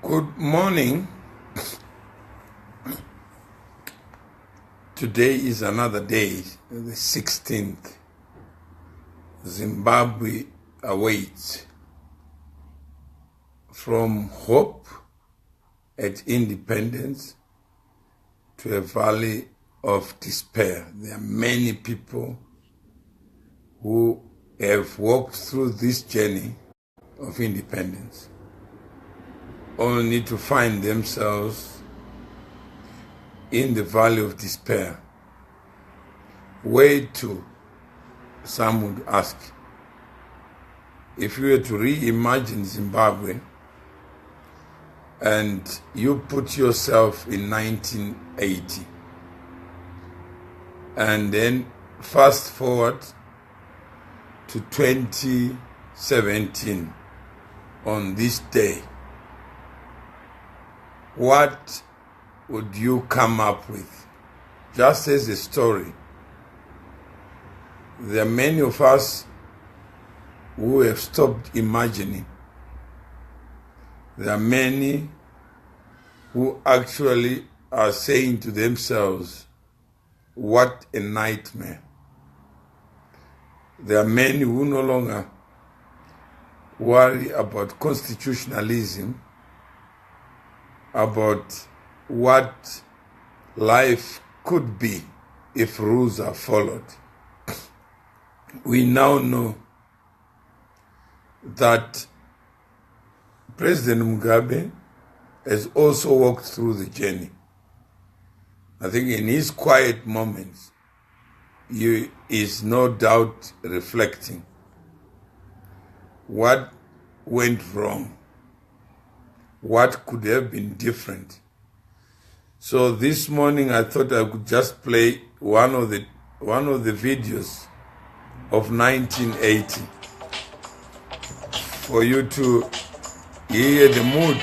Good morning. Today is another day, the 16th. Zimbabwe awaits from hope at independence to a valley of despair. There are many people who have walked through this journey of independence, only to find themselves in the valley of despair. Where to, some would ask. If you were to reimagine Zimbabwe and you put yourself in 1980 and then fast forward to 2017 on this day, what would you come up with? Just as a story, there are many of us who have stopped imagining. There are many who actually are saying to themselves, what a nightmare. There are many who no longer worry about constitutionalism, about what life could be if rules are followed. We now know that President Mugabe has also walked through the journey. I think in his quiet moments, he is no doubt reflecting what went wrong, what could have been different. So this morning I thought I could just play one of the videos of 1980 for you to hear the mood.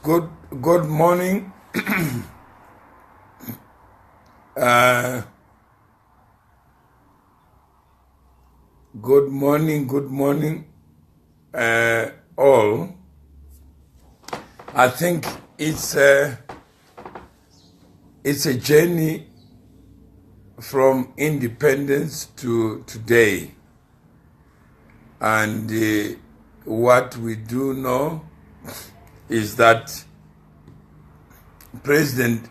Good morning. Good morning, all. I think it's a journey from independence to today, and what we do know is that President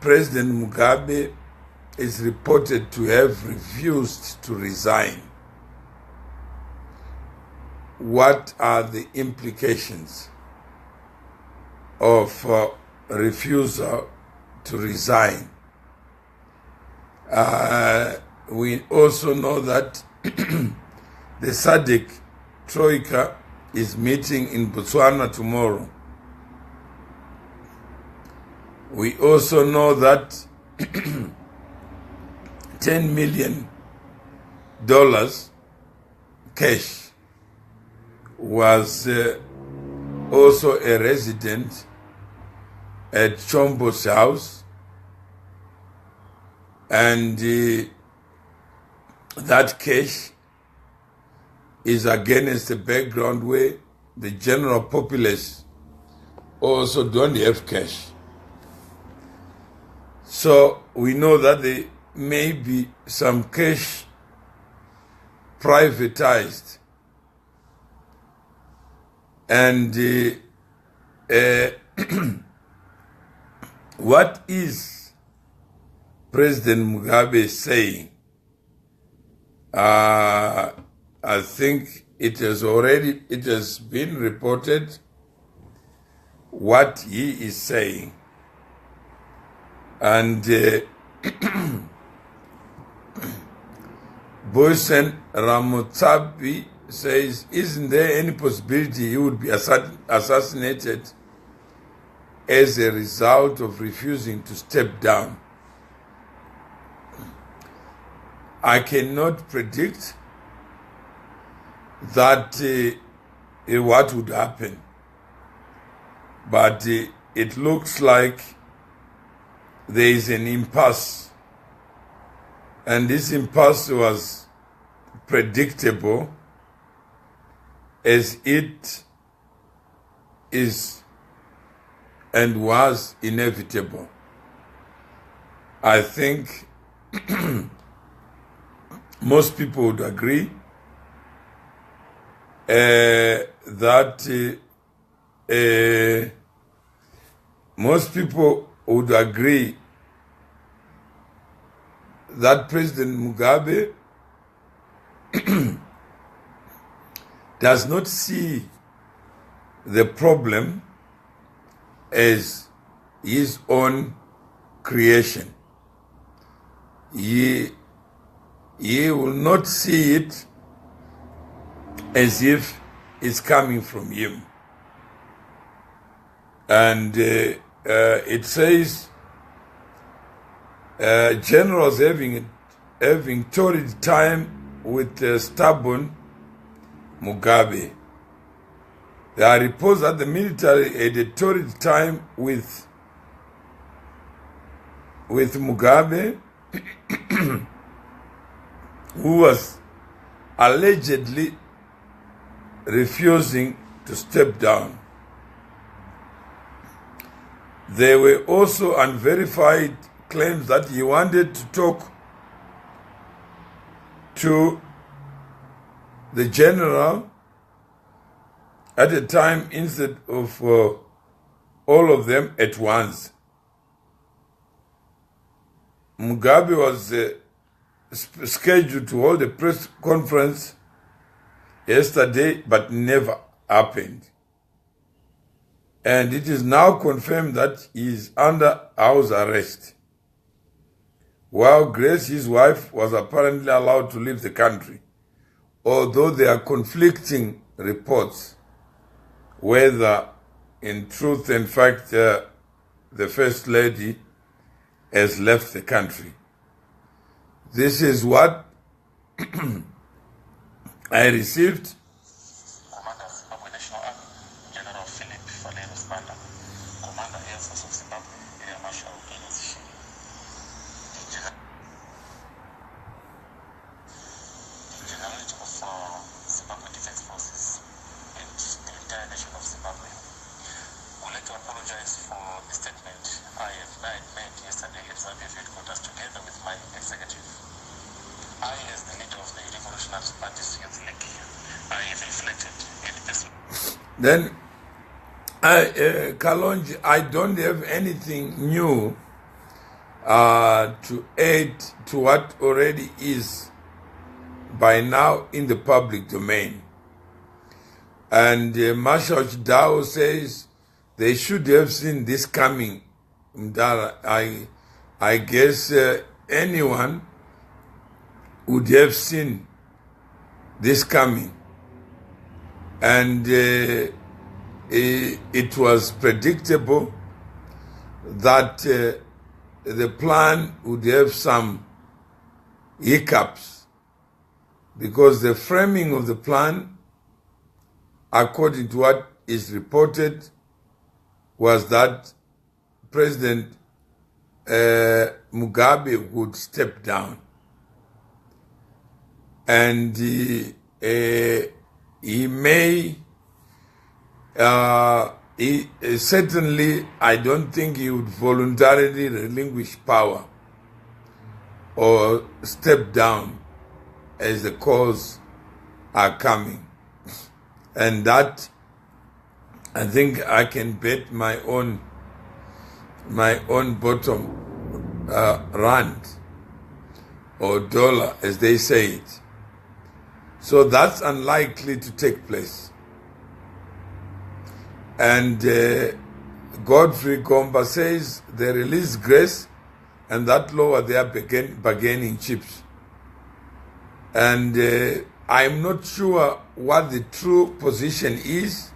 Mugabe is reported to have refused to resign. What are the implications of refusal to resign? We also know that the SADC Troika is meeting in Botswana tomorrow. We also know that $10 million cash was also a resident at Chombo's house, and that cash is against the background where the general populace also don't have cash. So we know that there may be some cash privatized, and what is President Mugabe saying? I think it has been reported what he is saying. And Boysen Ramotsabi says, isn't there any possibility he would be assassinated as a result of refusing to step down? I cannot predict that what would happen, but it looks like there is an impasse, and this impasse was predictable, as it is and was inevitable. I think most people would agree that most people would agree that President Mugabe does not see the problem as his own creation. He will not see it as if it's coming from him. And it says generals having torrid time with stubborn Mugabe. There are reports that the military had a torrid time with Mugabe, who was allegedly refusing to step down. There were also unverified claims that he wanted to talk to the general at a time instead of all of them at once. Mugabe was scheduled to hold a press conference yesterday, but never happened. And it is now confirmed that he is under house arrest, while Grace, his wife, was apparently allowed to leave the country, although there are conflicting reports whether in truth and fact the First Lady has left the country. This is what I received Then, Kalonji, I don't have anything new to add to what already is by now in the public domain. And Marshal Chidao says they should have seen this coming. I guess anyone would have seen this coming. And it was predictable that the plan would have some hiccups, because the framing of the plan, according to what is reported, was that President Mugabe would step down. And he may, certainly, I don't think he would voluntarily relinquish power or step down as the calls are coming. And that, I think I can bet my own bottom rand or dollar, as they say it. So that's unlikely to take place. And Godfrey Gomba says they release grace and that lower their bargaining chips. And I'm not sure what the true position is,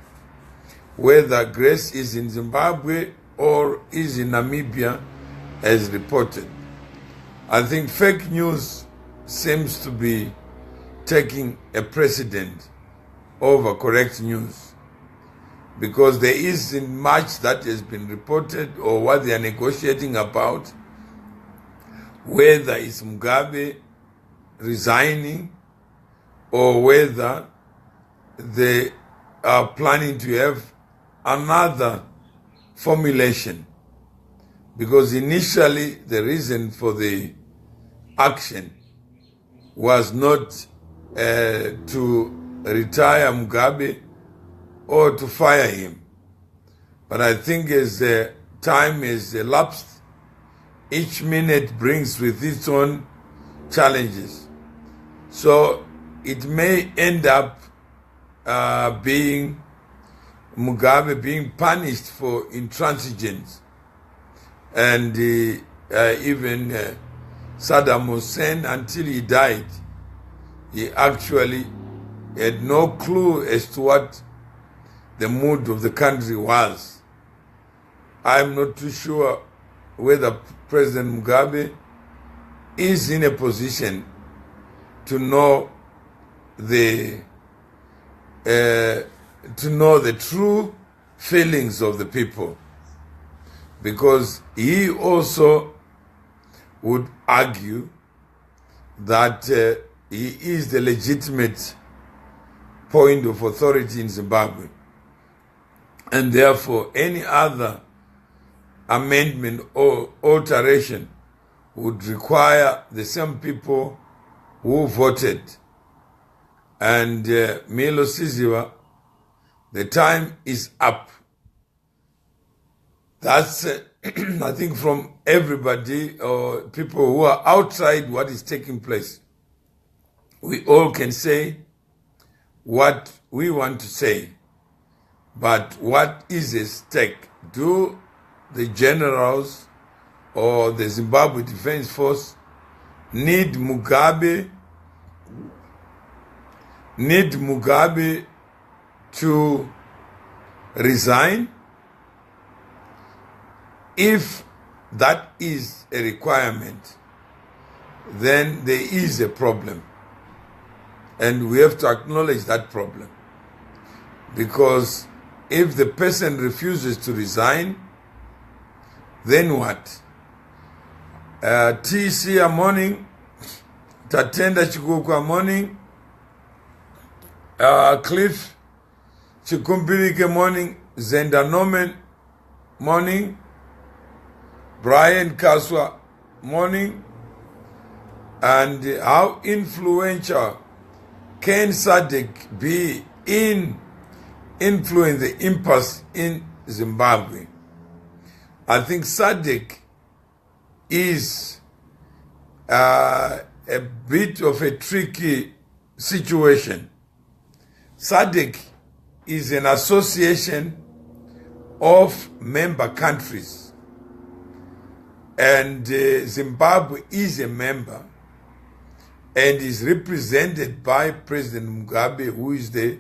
whether grace is in Zimbabwe or is in Namibia as reported. I think fake news seems to be taking a precedent over correct news, because there isn't much that has been reported or what they are negotiating about, whether it's Mugabe resigning or whether they are planning to have another formulation. Because initially the reason for the action was not to retire Mugabe or to fire him. But I think as time has elapsed, each minute brings with its own challenges. So it may end up being Mugabe being punished for intransigence. And even Saddam Hussein, until he died, he actually had no clue as to what the mood of the country was. I'm not too sure whether President Mugabe is in a position to know the true feelings of the people, because he also would argue that he is the legitimate point of authority in Zimbabwe, and therefore any other amendment or alteration would require the same people who voted. And Milo Siziwa, the time is up. That's, I think, from everybody or people who are outside what is taking place. We all can say what we want to say, but what is at stake? Do the generals or the Zimbabwe Defense Force need Mugabe to resign? If that is a requirement, then there is a problem. And we have to acknowledge that problem. Because if the person refuses to resign, then what? TC morning, Tatenda Chikuka morning, Cliff Chikumbirike morning, Zenda Norman morning, Brian Kaswa morning, and how influential can SADC be influence the impasse in Zimbabwe? I think SADC is a bit of a tricky situation. SADC is an association of member countries, and Zimbabwe is a member and is represented by President Mugabe, who is the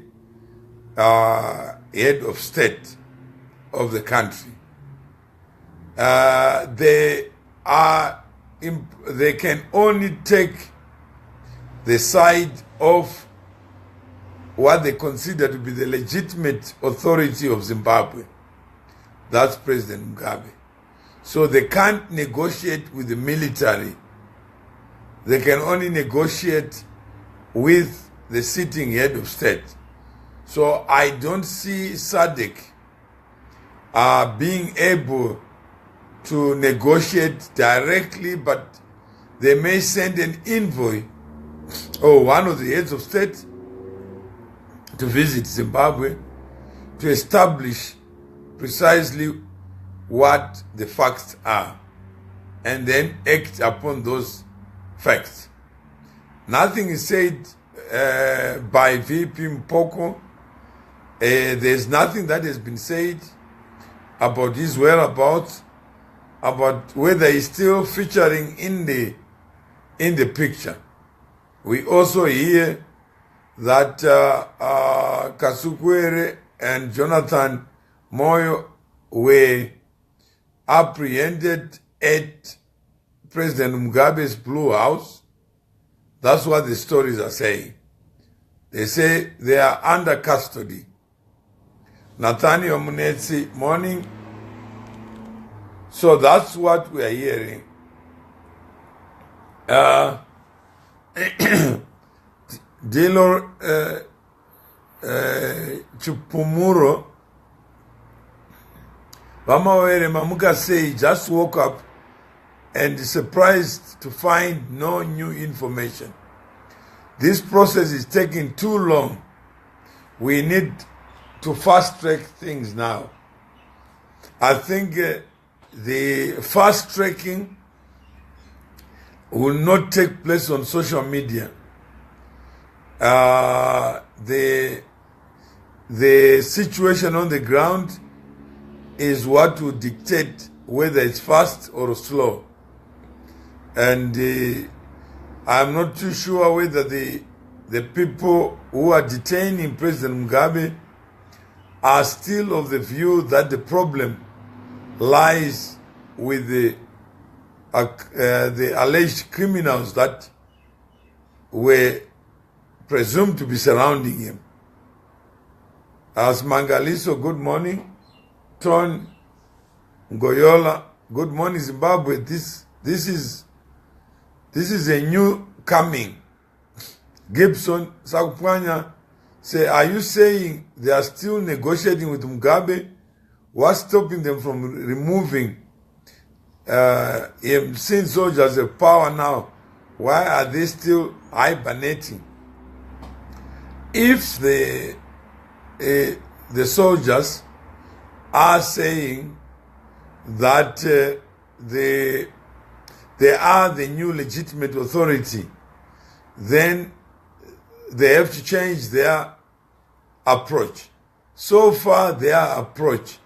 head of state of the country. They can only take the side of what they consider to be the legitimate authority of Zimbabwe. That's President Mugabe. So they can't negotiate with the military. They can only negotiate with the sitting head of state. So I don't see SADC being able to negotiate directly, but they may send an envoy or one of the heads of state to visit Zimbabwe to establish precisely what the facts are and then act upon those facts. Nothing is said by VP Mpoko. There's nothing that has been said about his whereabouts, about whether he's still featuring in the picture. We also hear that Kasukwere and Jonathan Moyo were apprehended at President Mugabe's Blue House. That's what the stories are saying. They say they are under custody. Nathaniel Munetsi, morning. So that's what we are hearing. Dilo Chupumuro Vamawere Mamuka say he just woke up and is surprised to find no new information. This process is taking too long. We need to fast track things now. I think the fast tracking will not take place on social media. The situation on the ground is what will dictate whether it's fast or slow. And I'm not too sure whether the people who are detaining President Mugabe are still of the view that the problem lies with the alleged criminals that were presumed to be surrounding him. As Mangaliso, good morning. Ton Ngoyola, good morning, Zimbabwe. This is a new coming. Gibson Sakupanya say, are you saying they are still negotiating with Mugabe? What's stopping them from removing him? Since soldiers have power now, why are they still hibernating? If the soldiers are saying that they are the new legitimate authority, then they have to change their approach. So far, their approach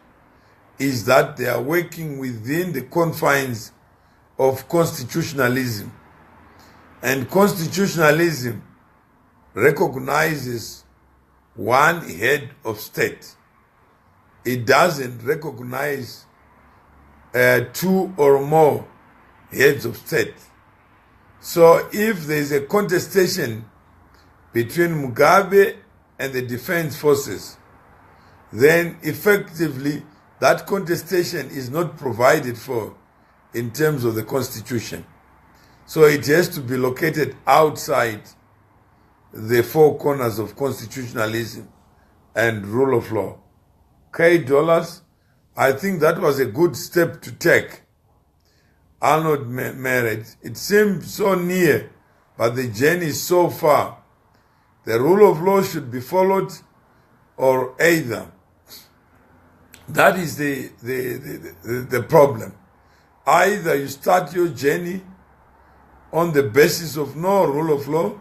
is that they are working within the confines of constitutionalism. And constitutionalism recognizes one head of state. It doesn't recognize two or more heads of state. So if there is a contestation between Mugabe and the defense forces, then effectively that contestation is not provided for in terms of the constitution. So it has to be located outside the four corners of constitutionalism and rule of law. $, I think that was a good step to take. Arnold Merritt, it seemed so near, but the journey is so far. the rule of law should be followed, or either. That is the problem. Either you start your journey on the basis of no rule of law,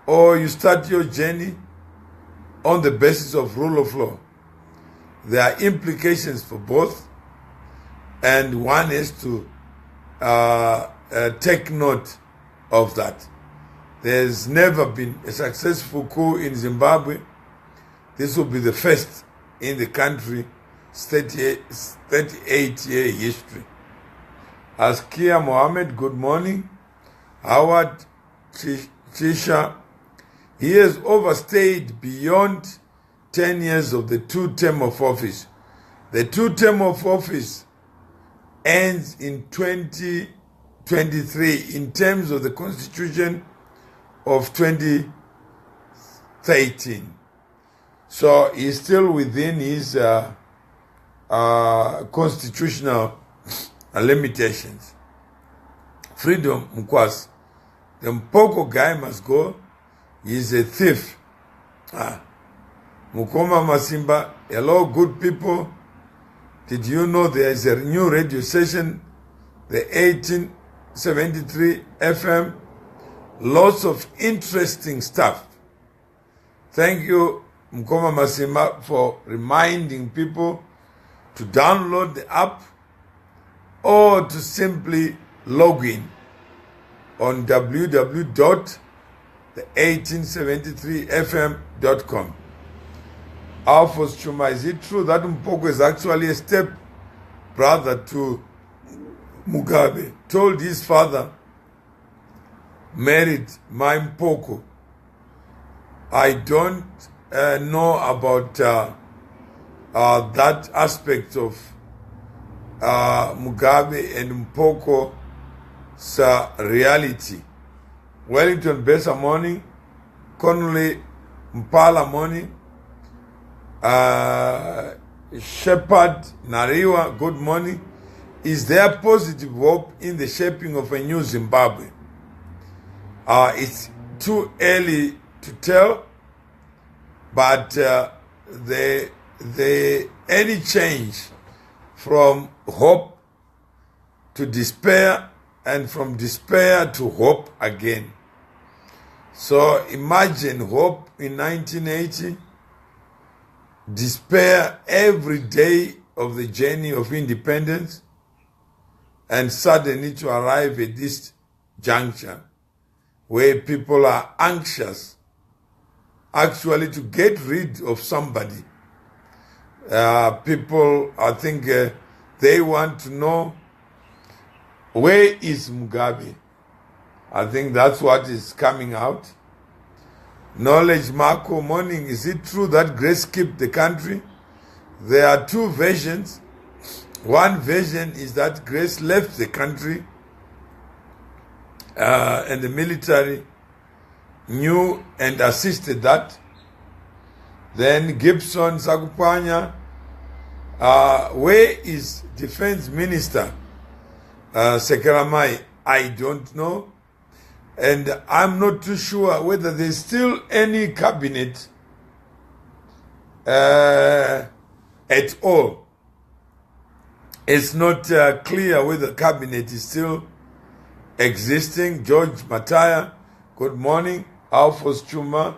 or you start your journey on the basis of rule of law. There are implications for both, and one has to take note of that. There's never been a successful coup in Zimbabwe. This will be the first in the country's 38-year history. Askia Mohammed, good morning. Howard Tisha, he has overstayed beyond 10 years of the two-term of office. The two-term of office ends in 2023 in terms of the Constitution of 2013. So he's still within his constitutional limitations. Freedom Mkwasi, the Mpoko guy must go. He's a thief. Mukoma Masimba, hello good people. Did you know there is a new radio station, the 1873 FM? Lots of interesting stuff. Thank you, Mukoma Masimba, for reminding people to download the app or to simply log in on www.the1873fm.com. Alphonse Chuma, is it true that Mpoko is actually a step brother to Mugabe? Told his father, married my Mpoko. I don't know about that aspect of Mugabe and Mpoko's reality. Wellington Besa morning, Connolly Mpala morning, Shepherd Nariwa, good morning. Is there positive hope in the shaping of a new Zimbabwe? It's too early to tell, but any change from hope to despair and from despair to hope again. So imagine hope in 1980, despair every day of the journey of independence, and suddenly to arrive at this juncture where people are anxious actually to get rid of somebody. People, I think, they want to know, where is Mugabe? I think that's what is coming out. Knowledge Marco, morning. Is it true that Grace skipped the country? There are two versions. One version is that Grace left the country and the military knew and assisted that. Then Gibson Sakupanya, where is Defense Minister Sekeramai? I don't know. And I'm not too sure whether there's still any cabinet at all. It's not clear whether cabinet is still existing. George Mataya, good morning. Alphonse Chuma,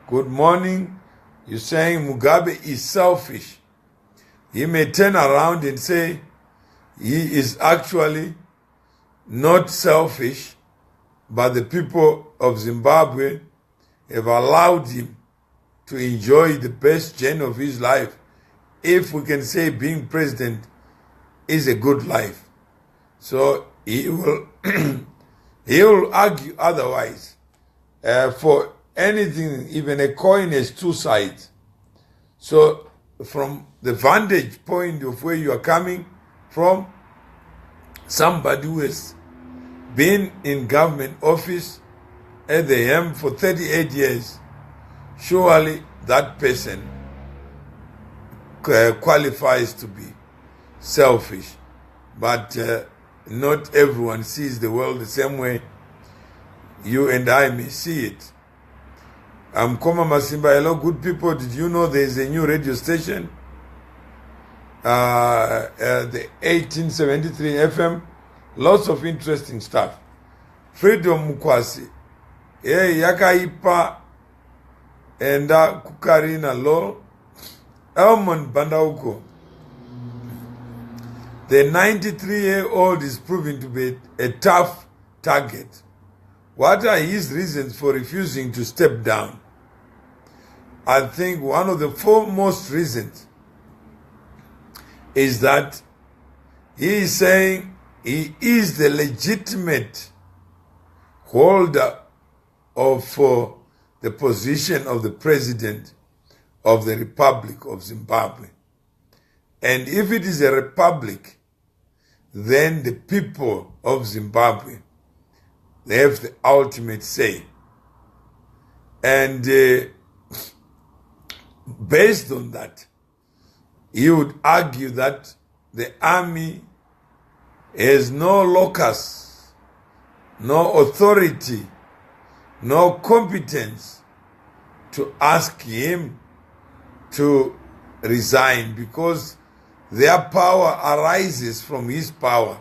good morning. You're saying Mugabe is selfish. He may turn around and say he is actually not selfish, but the people of Zimbabwe have allowed him to enjoy the best journey of his life. If we can say being president is a good life. So he will he will argue otherwise. For anything, even a coin has two sides. So from the vantage point of where you are coming from, somebody who has been in government office at the helm for 38 years, surely that person qualifies to be selfish. But not everyone sees the world the same way you and I may see it. I'm Koma Masimba. Hello, good people. Did you know there is a new radio station? The 1873 FM. Lots of interesting stuff. Freedom Mukwasi. Yakaipa enda kukarina lo. Elmon Bandauko. The 93-year-old is proving to be a tough target. What are his reasons for refusing to step down? I think one of the foremost reasons is that he is saying he is the legitimate holder of the position of the president of the Republic of Zimbabwe. And if it is a republic, then the people of Zimbabwe, they have the ultimate say. And based on that, he would argue that the army has no locus, no authority, no competence to ask him to resign, because their power arises from his power.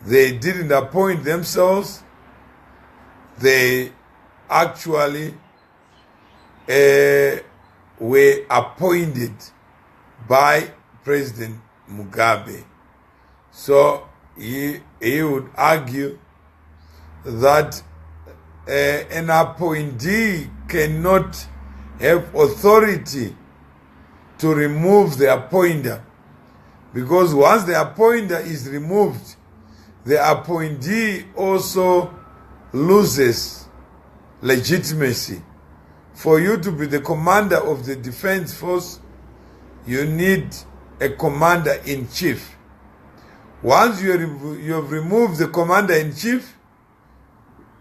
They didn't appoint themselves. They actually were appointed by President Mugabe. So he would argue that an appointee cannot have authority to remove the appointer, because once the appointer is removed, the appointee also loses legitimacy. For you to be the commander of the defense force, you need a commander-in-chief. Once you have removed the commander-in-chief,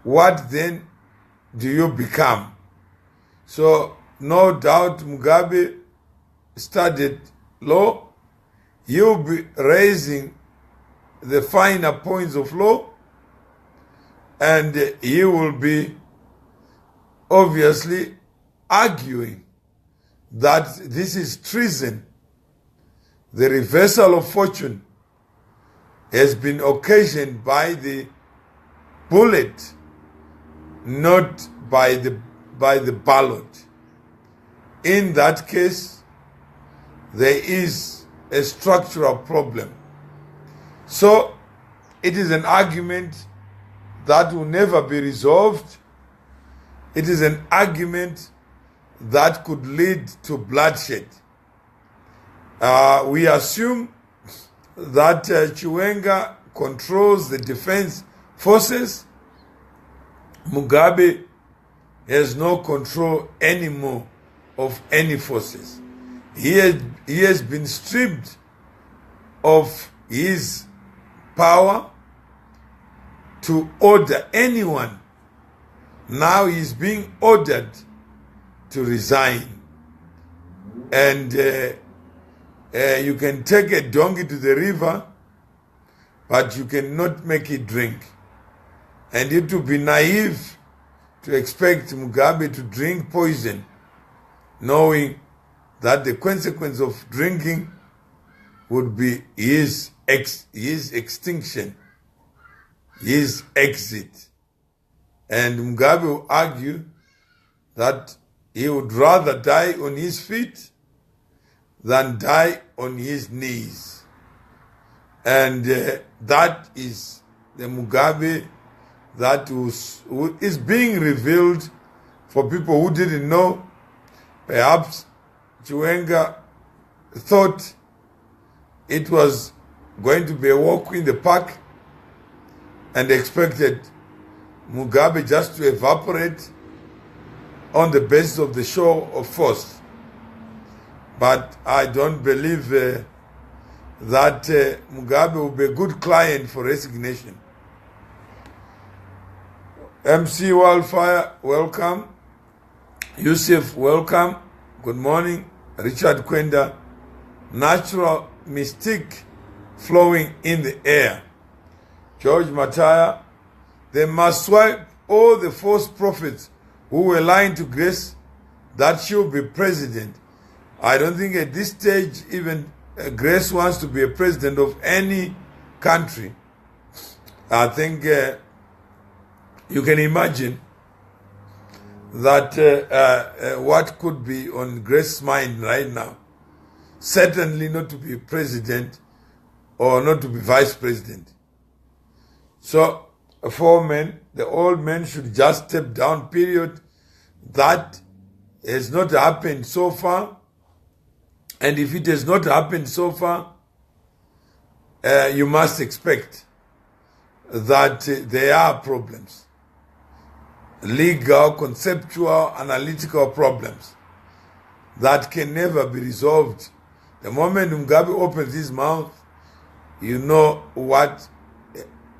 what then do you become? So, no doubt Mugabe studied law. He will be raising the finer points of law, and he will be obviously arguing that this is treason. The reversal of fortune has been occasioned by the bullet, not by the ballot. In that case, there is a structural problem. So, it is an argument that will never be resolved. It is an argument that could lead to bloodshed. We assume that Chiwenga controls the defense forces. Mugabe has no control anymore of any forces. He has been stripped of his power to order anyone. Now he's being ordered to resign. And you can take a donkey to the river, but you cannot make it drink. And it would be naive to expect Mugabe to drink poison, knowing that the consequence of drinking would be his extinction, his exit. And Mugabe will argue that he would rather die on his feet than die on his knees. And that is the Mugabe that is being revealed for people who didn't know. Perhaps Chiwenga thought it was going to be a walk in the park and expected Mugabe just to evaporate on the basis of the show of force. But I don't believe that Mugabe will be a good client for resignation. MC Wildfire, welcome. Yusuf, welcome. Good morning. Richard Kwenda, natural mystique flowing in the air. George Mataya, they must swipe all the false prophets who were lying to Grace that she will be president. I don't think at this stage even Grace wants to be a president of any country. I think you can imagine that what could be on Grace's mind right now. Certainly not to be president or not to be vice president. So, for men, the old men should just step down, period. That has not happened so far. And if it has not happened so far, you must expect that there are problems. Legal, conceptual, analytical problems that can never be resolved. The moment Mugabe opens his mouth, you know what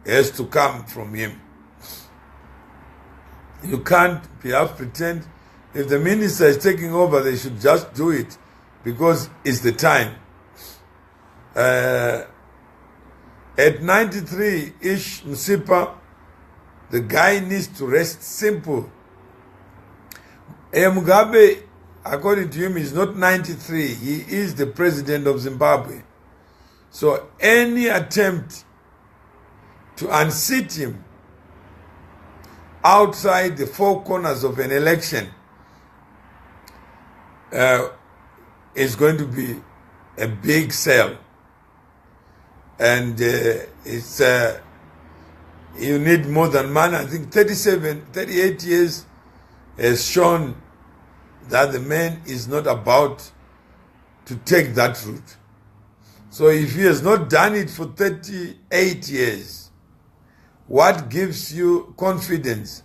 has to come from him. You can't perhaps pretend if the minister is taking over, they should just do it because it's the time. At 93-ish, Msipa, the guy needs to rest. Simple. Mugabe, according to him, is not 93. He is the president of Zimbabwe. So any attempt to unseat him outside the four corners of an election is going to be a big sell. And it's you need more than man. I think 38 years has shown that the man is not about to take that route. So if he has not done it for 38 years, what gives you confidence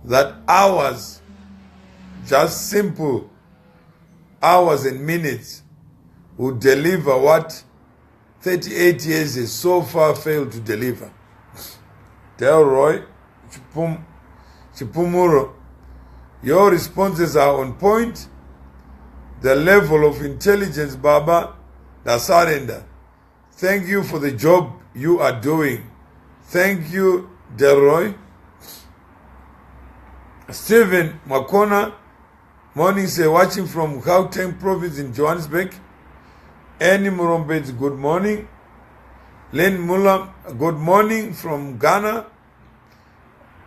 that hours, just simple hours and minutes, will deliver what 38 years has so far failed to deliver? Delroy, Chipumuro, your responses are on point. The level of intelligence, Baba, the surrender. Thank you for the job you are doing. Thank you, Delroy. Stephen Makona, morning, say, watching from Gauteng province in Johannesburg. Annie Murombet, good morning. Len Mulam, good morning from Ghana.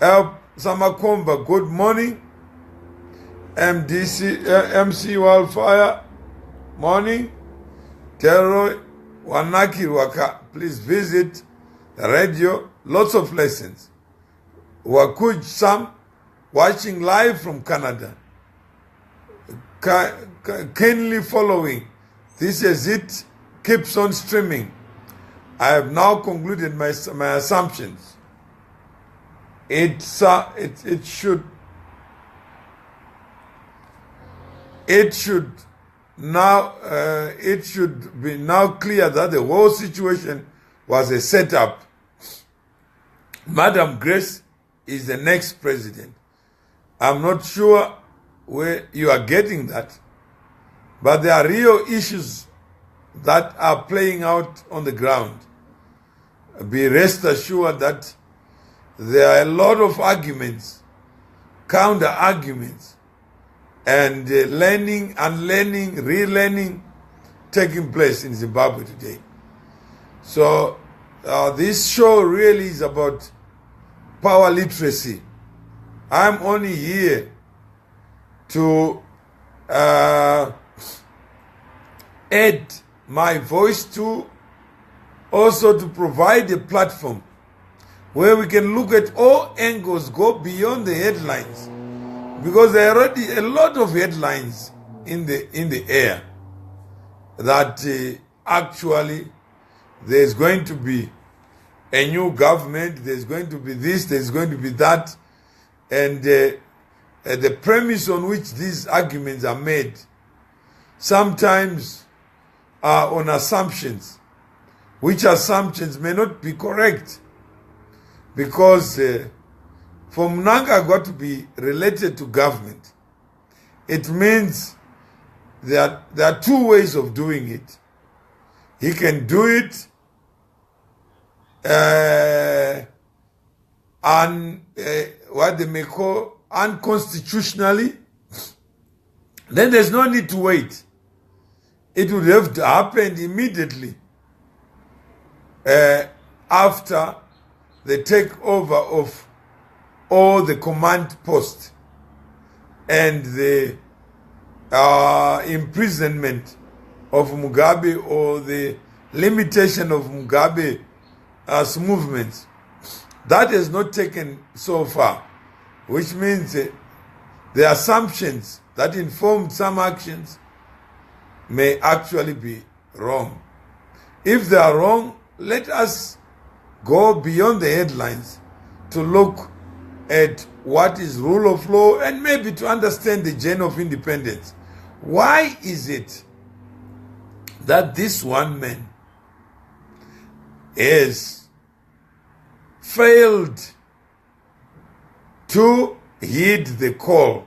El Samakomba, good morning. MC Wildfire, morning. Terroy Wanaki Waka, please visit the radio. Lots of lessons. Wakuj Sam, watching live from Canada. Keenly following. This is it. Keeps on streaming. I have now concluded my assumptions. It should be now clear that the whole situation was a setup. Madam Grace is the next president. I'm not sure where you are getting that, but there are real issues that are playing out on the ground. Be rest assured that there are a lot of arguments, counter arguments, and learning, unlearning, relearning taking place in Zimbabwe today. So this show really is about power literacy. I'm only here to add my voice to, also to provide a platform where we can look at all angles, go beyond the headlines, because there are already a lot of headlines in the air that actually there's going to be a new government, there's going to be this, there's going to be that, and the premise on which these arguments are made sometimes are on assumptions, which assumptions may not be correct, because for Mnangagwa to be related to government, it means there are two ways of doing it. He can do it on what they may call unconstitutionally, then there's no need to wait. It would have to happen immediately after the takeover of all the command posts and the imprisonment of Mugabe, or the limitation of Mugabe's movements. That has not taken so far, which means the assumptions that informed some actions may actually be wrong. If they are wrong, let us go beyond the headlines to look at what is rule of law and maybe to understand the journey of independence. Why is it that this one man has failed to heed the call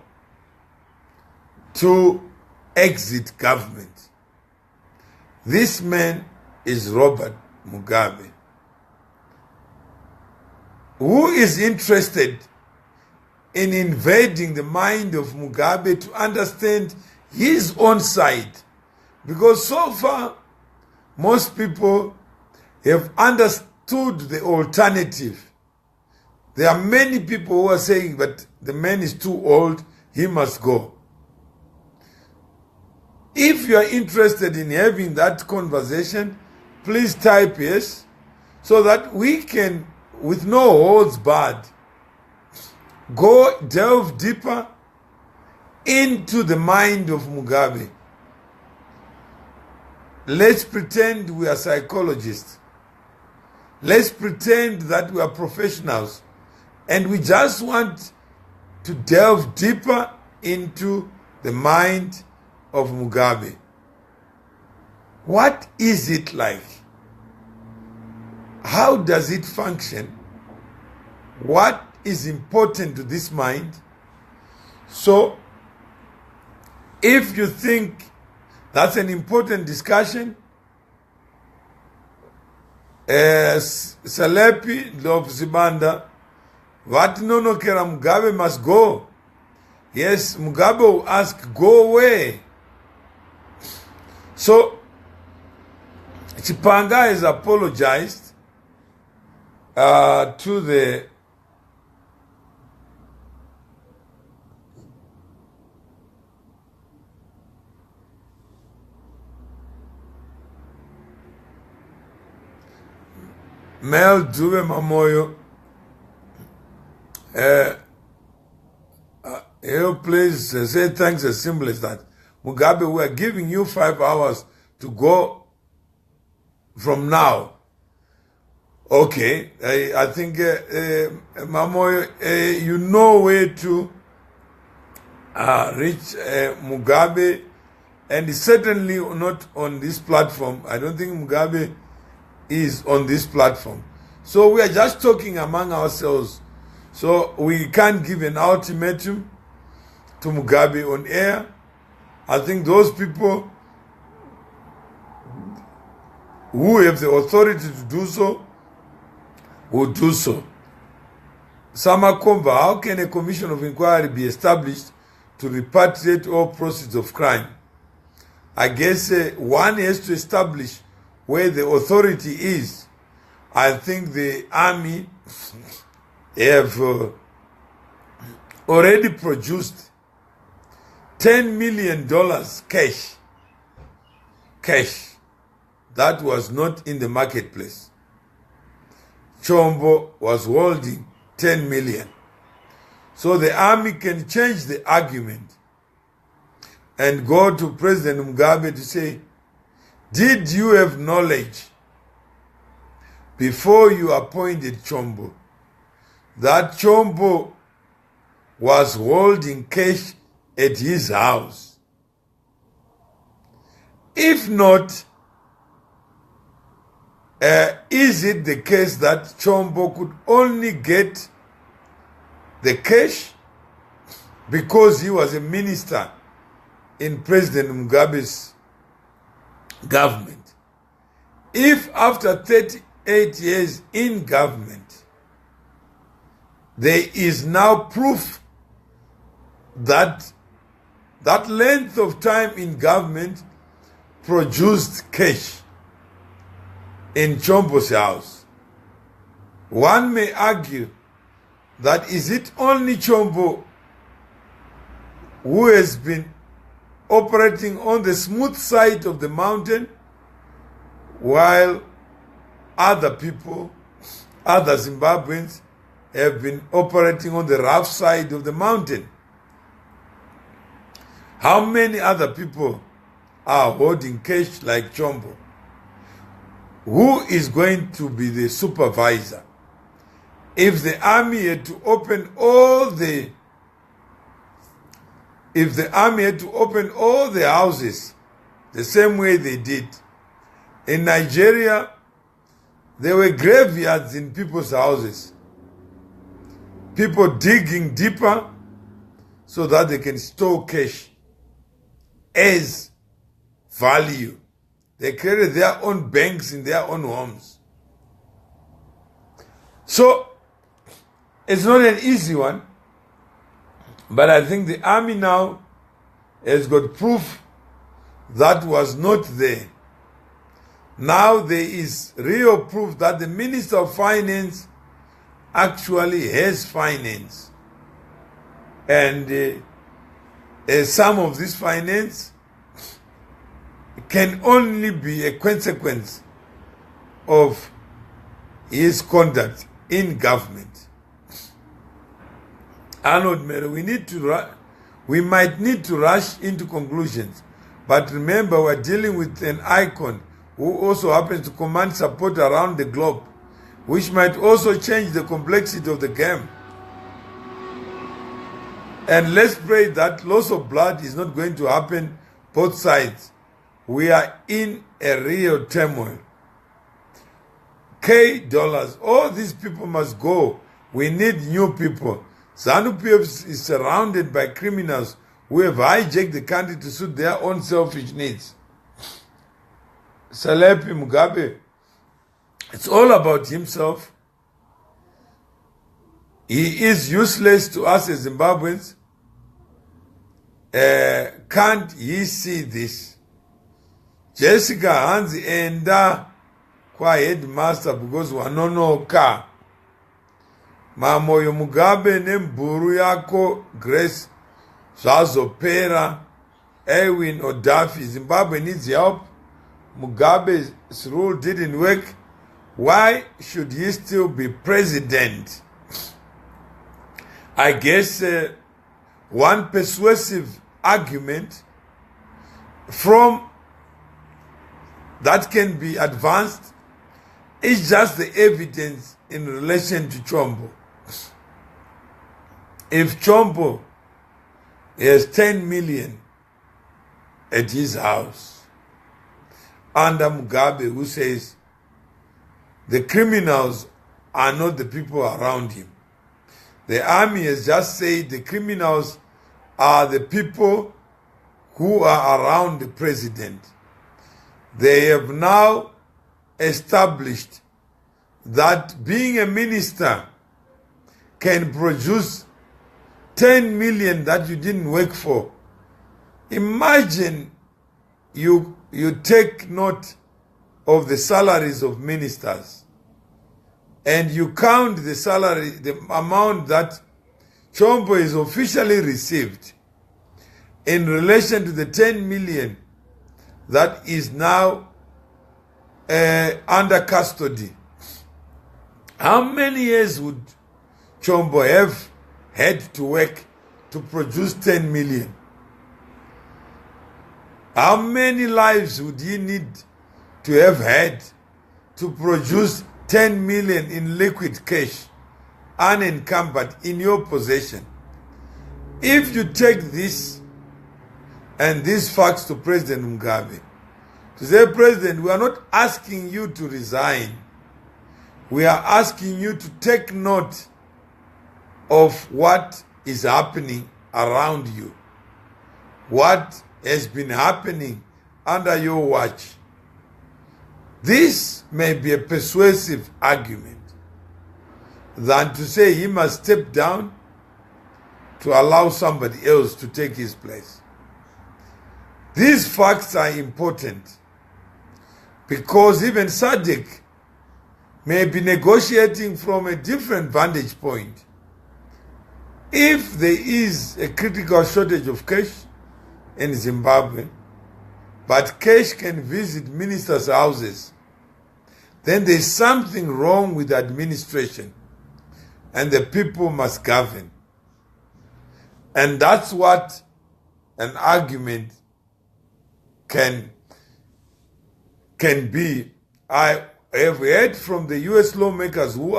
to exit government? This man is Robert Mugabe, who is interested in invading the mind of Mugabe to understand his own side. Because so far, most people have understood the alternative. There are many people who are saying, but the man is too old, he must go. If you are interested in having that conversation, please type yes, so that we can, with no holds barred, go delve deeper into the mind of Mugabe. Let's pretend we are psychologists. Let's pretend that we are professionals, and we just want to delve deeper into the mind of Mugabe. What is it like? How does it function? What is important to this mind? So, if you think that's an important discussion, Salepi of Zibanda, Vatinonokera Mugabe must go. Yes, Mugabe will ask, go away. So, Chipanga has apologized to the Mel Dube Mamoyo. Please say thanks as simple as that. Mugabe, we are giving you 5 hours to go from now. Okay, I think Mamoyo, you know where to reach Mugabe, and certainly not on this platform. I don't think Mugabe is on this platform. So we are just talking among ourselves. So we can't give an ultimatum to Mugabe on air. I think those people who have the authority to do so will do so. Samakomba, how can a commission of inquiry be established to repatriate all proceeds of crime? I guess one has to establish where the authority is. I think the army have already produced $10 million cash that was not in the marketplace. Chombo was holding 10 million. So the army can change the argument and go to President Mugabe to say, did you have knowledge before you appointed Chombo that Chombo was holding cash at his house? If not, is it the case that Chombo could only get the cash because he was a minister in President Mugabe's government? If after 38 years in government, there is now proof that length of time in government produced cash in Chombo's house. One may argue that is it only Chombo who has been operating on the smooth side of the mountain, while other people, other Zimbabweans, have been operating on the rough side of the mountain. How many other people are holding cash like Chombo? Who is going to be the supervisor? If the army had to open all the houses the same way they did in Nigeria, there were graveyards in people's houses. People digging deeper so that they can store cash as value. They created their own banks in their own homes. So, it's not an easy one, but I think the army now has got proof that was not there. Now there is real proof that the Minister of Finance actually has finance. And some of this finance can only be a consequence of his conduct in government. Arnold Mary, we might need to rush into conclusions, but remember we're dealing with an icon who also happens to command support around the globe, which might also change the complexity of the game. And let's pray that loss of blood is not going to happen both sides. We are in a real turmoil. Dollars, all these people must go. We need new people. ZANU-PF is surrounded by criminals who have hijacked the country to suit their own selfish needs. Salepi Mugabe, it's all about himself. He is useless to us as Zimbabweans. Can't he see this? Jessica Hanzi enda kwa headmaster because wanonoka. Mamoyo Mugabe nemburu yako Grace zvazopera. Erwin Odafi, Zimbabwe needs help. Mugabe's rule didn't work. Why should he still be president? I guess one persuasive argument from that can be advanced is just the evidence in relation to Chombo. If Chombo has 10 million at his house under Mugabe, who says the criminals are not the people around him. The army has just said the criminals are the people who are around the president. They have now established that being a minister can produce 10 million that you didn't work for. Imagine you take note of the salaries of ministers and you count the salary, the amount that Chombo is officially received in relation to the 10 million that is now under custody. How many years would Chombo have had to work to produce 10 million? How many lives would he need to have had to produce 10 million in liquid cash, unencumbered, in your possession? If you take this and these facts to President Mugabe, to say, President, we are not asking you to resign. We are asking you to take note of what is happening around you, what has been happening under your watch. This may be a persuasive argument than to say he must step down to allow somebody else to take his place. These facts are important because even SADC may be negotiating from a different vantage point. If there is a critical shortage of cash in Zimbabwe, but cash can visit ministers' houses, then there's something wrong with the administration and the people must govern. And that's what an argument can be. I have heard from the US lawmakers who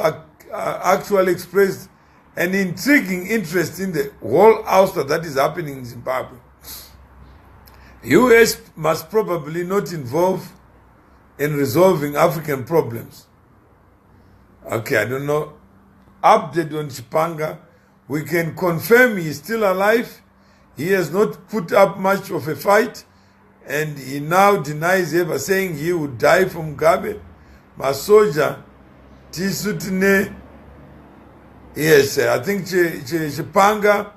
actually expressed an intriguing interest in the whole ouster that is happening in Zimbabwe. US must probably not involve in resolving African problems. Okay, I don't know. Update on Chipanga. We can confirm he is still alive. He has not put up much of a fight, and he now denies ever saying he would die from Mugabe. Masoja, Tisutine. Yes, I think Chipanga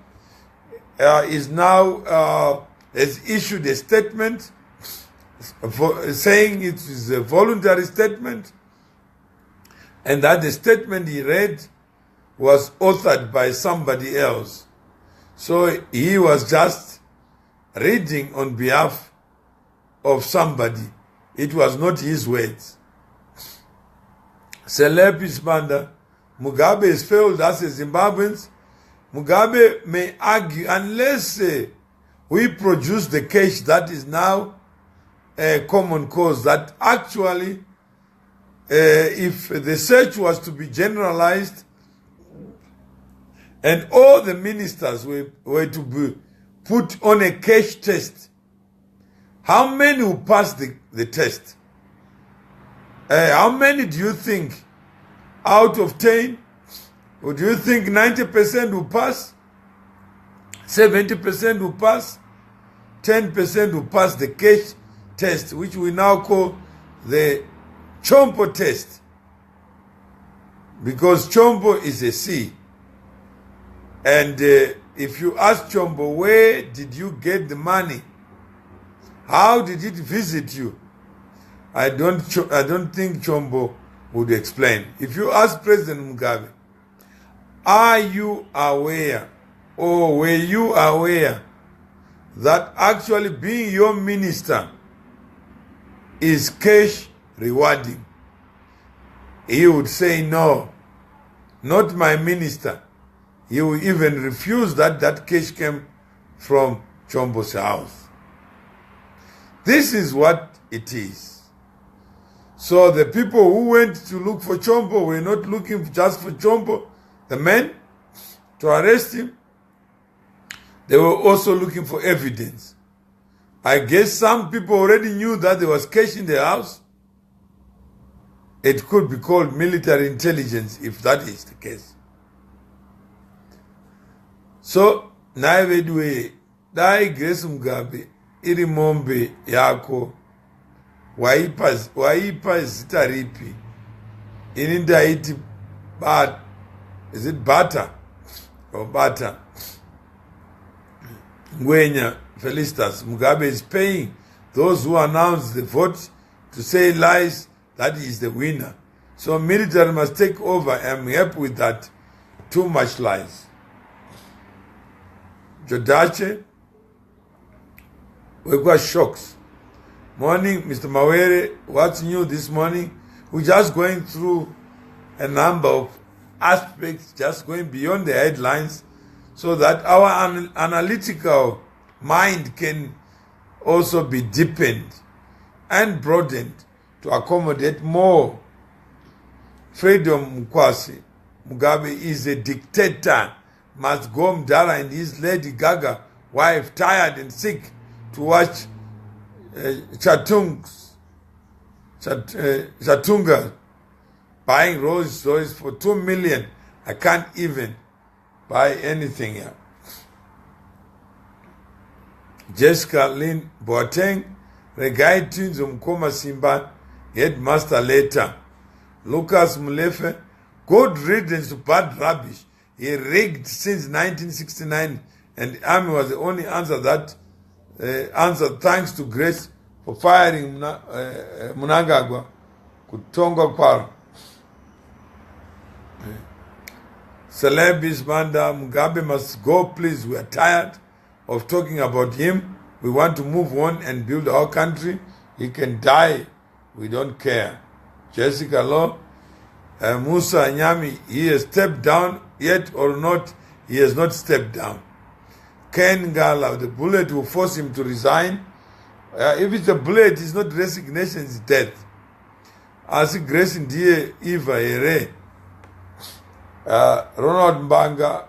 is now has issued a statement saying it is a voluntary statement, and that the statement he read was authored by somebody else. So he was just reading on behalf of somebody. It was not his words. Selepi Spanda, Mugabe has failed us as Zimbabweans. Mugabe may argue, unless we produce the cash that is now a common cause, that actually, if the search was to be generalized and all the ministers were to be put on a cash test, how many will pass the test? How many do you think out of 10? Or do you think 90% will pass? 70% will pass? 10% will pass the cash test, which we now call the Chombo test. Because Chombo is a C. And if you ask Chombo, where did you get the money? How did it visit you? I don't think Chombo would explain. If you ask President Mugabe, are you aware, or were you aware, that actually being your minister is cash rewarding? He would say, no, not my minister. He will even refuse that cash came from Chombo's house. This is what it is. So the people who went to look for Chombo were not looking just for Chombo, the man, to arrest him. They were also looking for evidence. I guess some people already knew that there was cash in the house. It could be called military intelligence if that is the case. So, naivedwe, dai Grace Mugabe, iri mombe yako, waipa zita ripi, ininda iti, is it butter? Or butter? Ngwenya, Felicitas, Mugabe is paying those who announce the vote to say lies, that is the winner. So military must take over. I'm happy with that. Too much lies. Jodache, we got shocks. Morning, Mr. Mawere, what's new this morning? We're just going through a number of aspects, just going beyond the headlines, so that our analytical mind can also be deepened and broadened to accommodate more. Freedom Mkwasi, Mugabe is a dictator, must go Mdala and his Lady Gaga wife, tired and sick, to watch Chatunga buying Rolls Royce for 2 million. I can't even buy anything here. Jessica Lynn Boateng, Regai Twins Mkoma Simba, headmaster later. Lucas Mulefe, good riddance to bad rubbish. he rigged since 1969, and the army was the only answer that answered. Thanks to Grace for firing Mnangagwa kutonga kwaro. Celebis Manda, Mugabe must go, please. We are tired of talking about him. We want to move on and build our country. He can die. We don't care. Jessica Law, Musa Nyami, he has stepped down yet or not? He has not stepped down. Ken Ngala, the bullet will force him to resign. If it's a bullet, it's not resignation, it's death. Asi Grace Ndiye Eva Ere. Ronald Mbanga.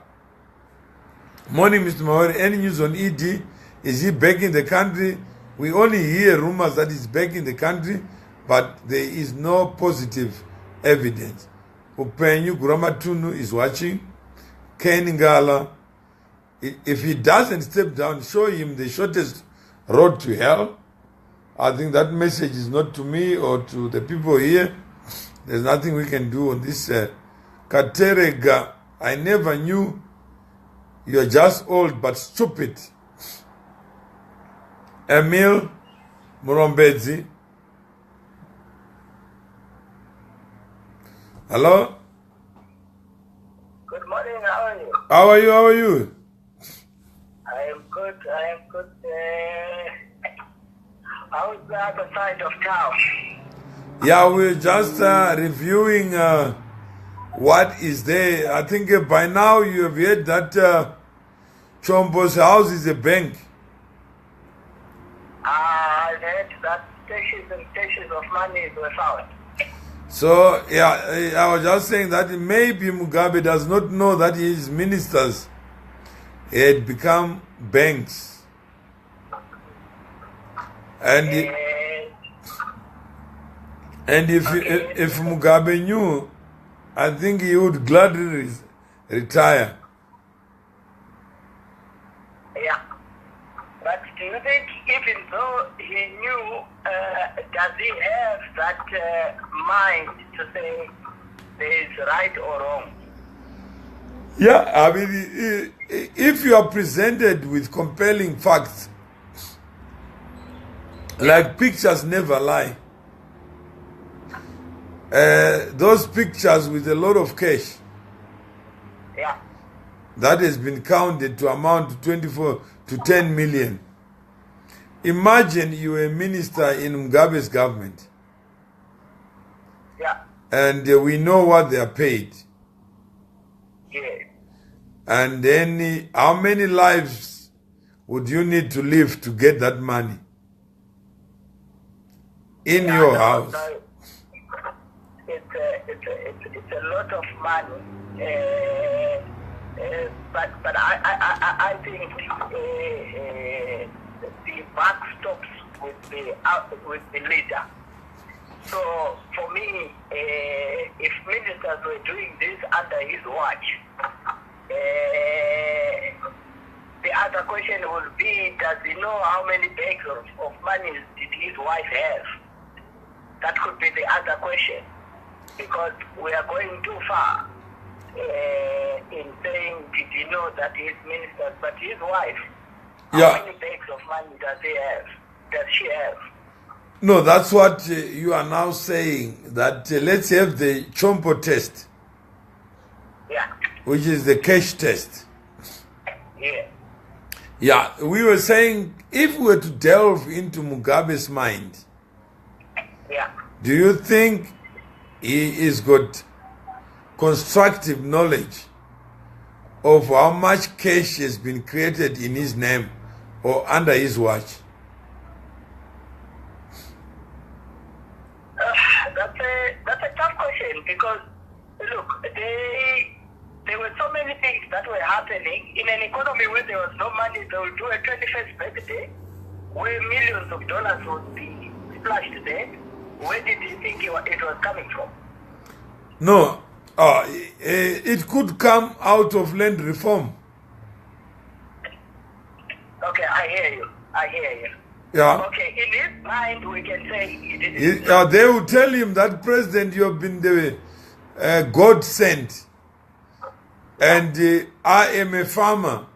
Morning, Mr. Mahori. Any news on ED? Is he back in the country? We only hear rumors that he's back in the country, but there is no positive evidence. Upenyu Guramatunu is watching. Ken Ngala. If he doesn't step down, show him the shortest road to hell. I think that message is not to me or to the people here. There's nothing we can do on this. Katerega, I never knew. You're just old but stupid. Emil Murombezi. Hello? Good morning, how are you? How are you? How are you? I am good. How is the other side of town? Yeah, we're just reviewing what is there. I think by now you have heard that Chombo's house is a bank. I heard that stashes and stashes of money were found. So, yeah, I was just saying that maybe Mugabe does not know that his ministers had become banks. And if Mugabe knew, I think he would gladly retire. Yeah. But do you think even though he knew, does he have that mind to say there is right or wrong? Yeah, I mean, if you are presented with compelling facts, like pictures never lie, those pictures with a lot of cash, yeah, that has been counted to amount to 24 to 10 million. Imagine you are a minister in Mugabe's government. Yeah. And we know what they are paid. Yeah. And then how many lives would you need to live to get that money in your house? No, it's a lot of money. But I think the buck stops with the leader. So for me, if ministers were doing this under his watch, the other question would be, does he know how many bags of money did his wife have? That could be the other question, because we are going too far in saying, did he know that his ministers, but his wife, how many bags of money does she have? No, that's what you are now saying, that let's have the Chompo test. Yeah. Which is the cash test. Yeah. Yeah, we were saying, if we were to delve into Mugabe's mind, yeah, do you think he is got constructive knowledge of how much cash has been created in his name or under his watch? That's a tough question, because look, there were so many things that were happening in an economy where there was no money. They would do a 21st birthday where millions of dollars would be splashed there. Where did you think it was coming from? No, it could come out of land reform. Okay, I hear you. Yeah. Okay, in his mind, we can say he didn't. They will tell him that, President, you have been the God sent. And I am a farmer.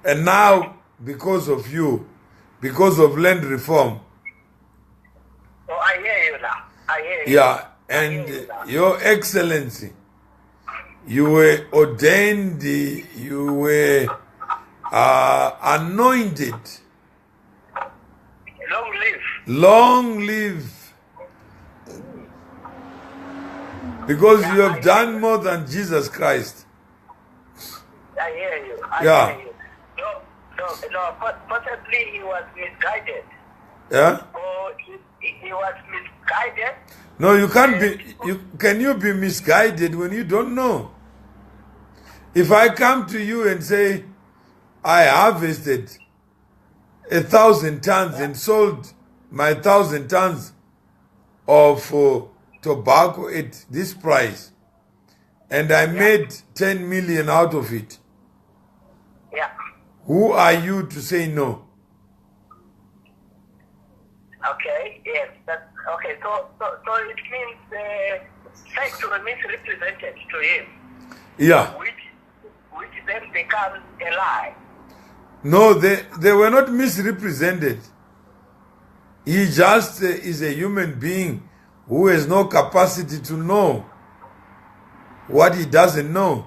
And now, because of you, because of land reform. Oh, I hear you now. I hear you. Yeah, and Your Excellency, you were ordained, you were anointed. Long live. Long live. Because you have done more than Jesus Christ. I hear you. I hear you. No, possibly he was misguided. Yeah? Or he was misguided. No, you can't be. Can you be misguided when you don't know? If I come to you and say, I harvested 1,000 tons and sold my 1,000 tons of tobacco at this price, and I made 10 million out of it. Yeah. Who are you to say no? Okay. Yes. Okay. So it means facts were misrepresented to him. Yeah. Which then becomes a lie. No, they were not misrepresented. He just is a human being who has no capacity to know what he doesn't know.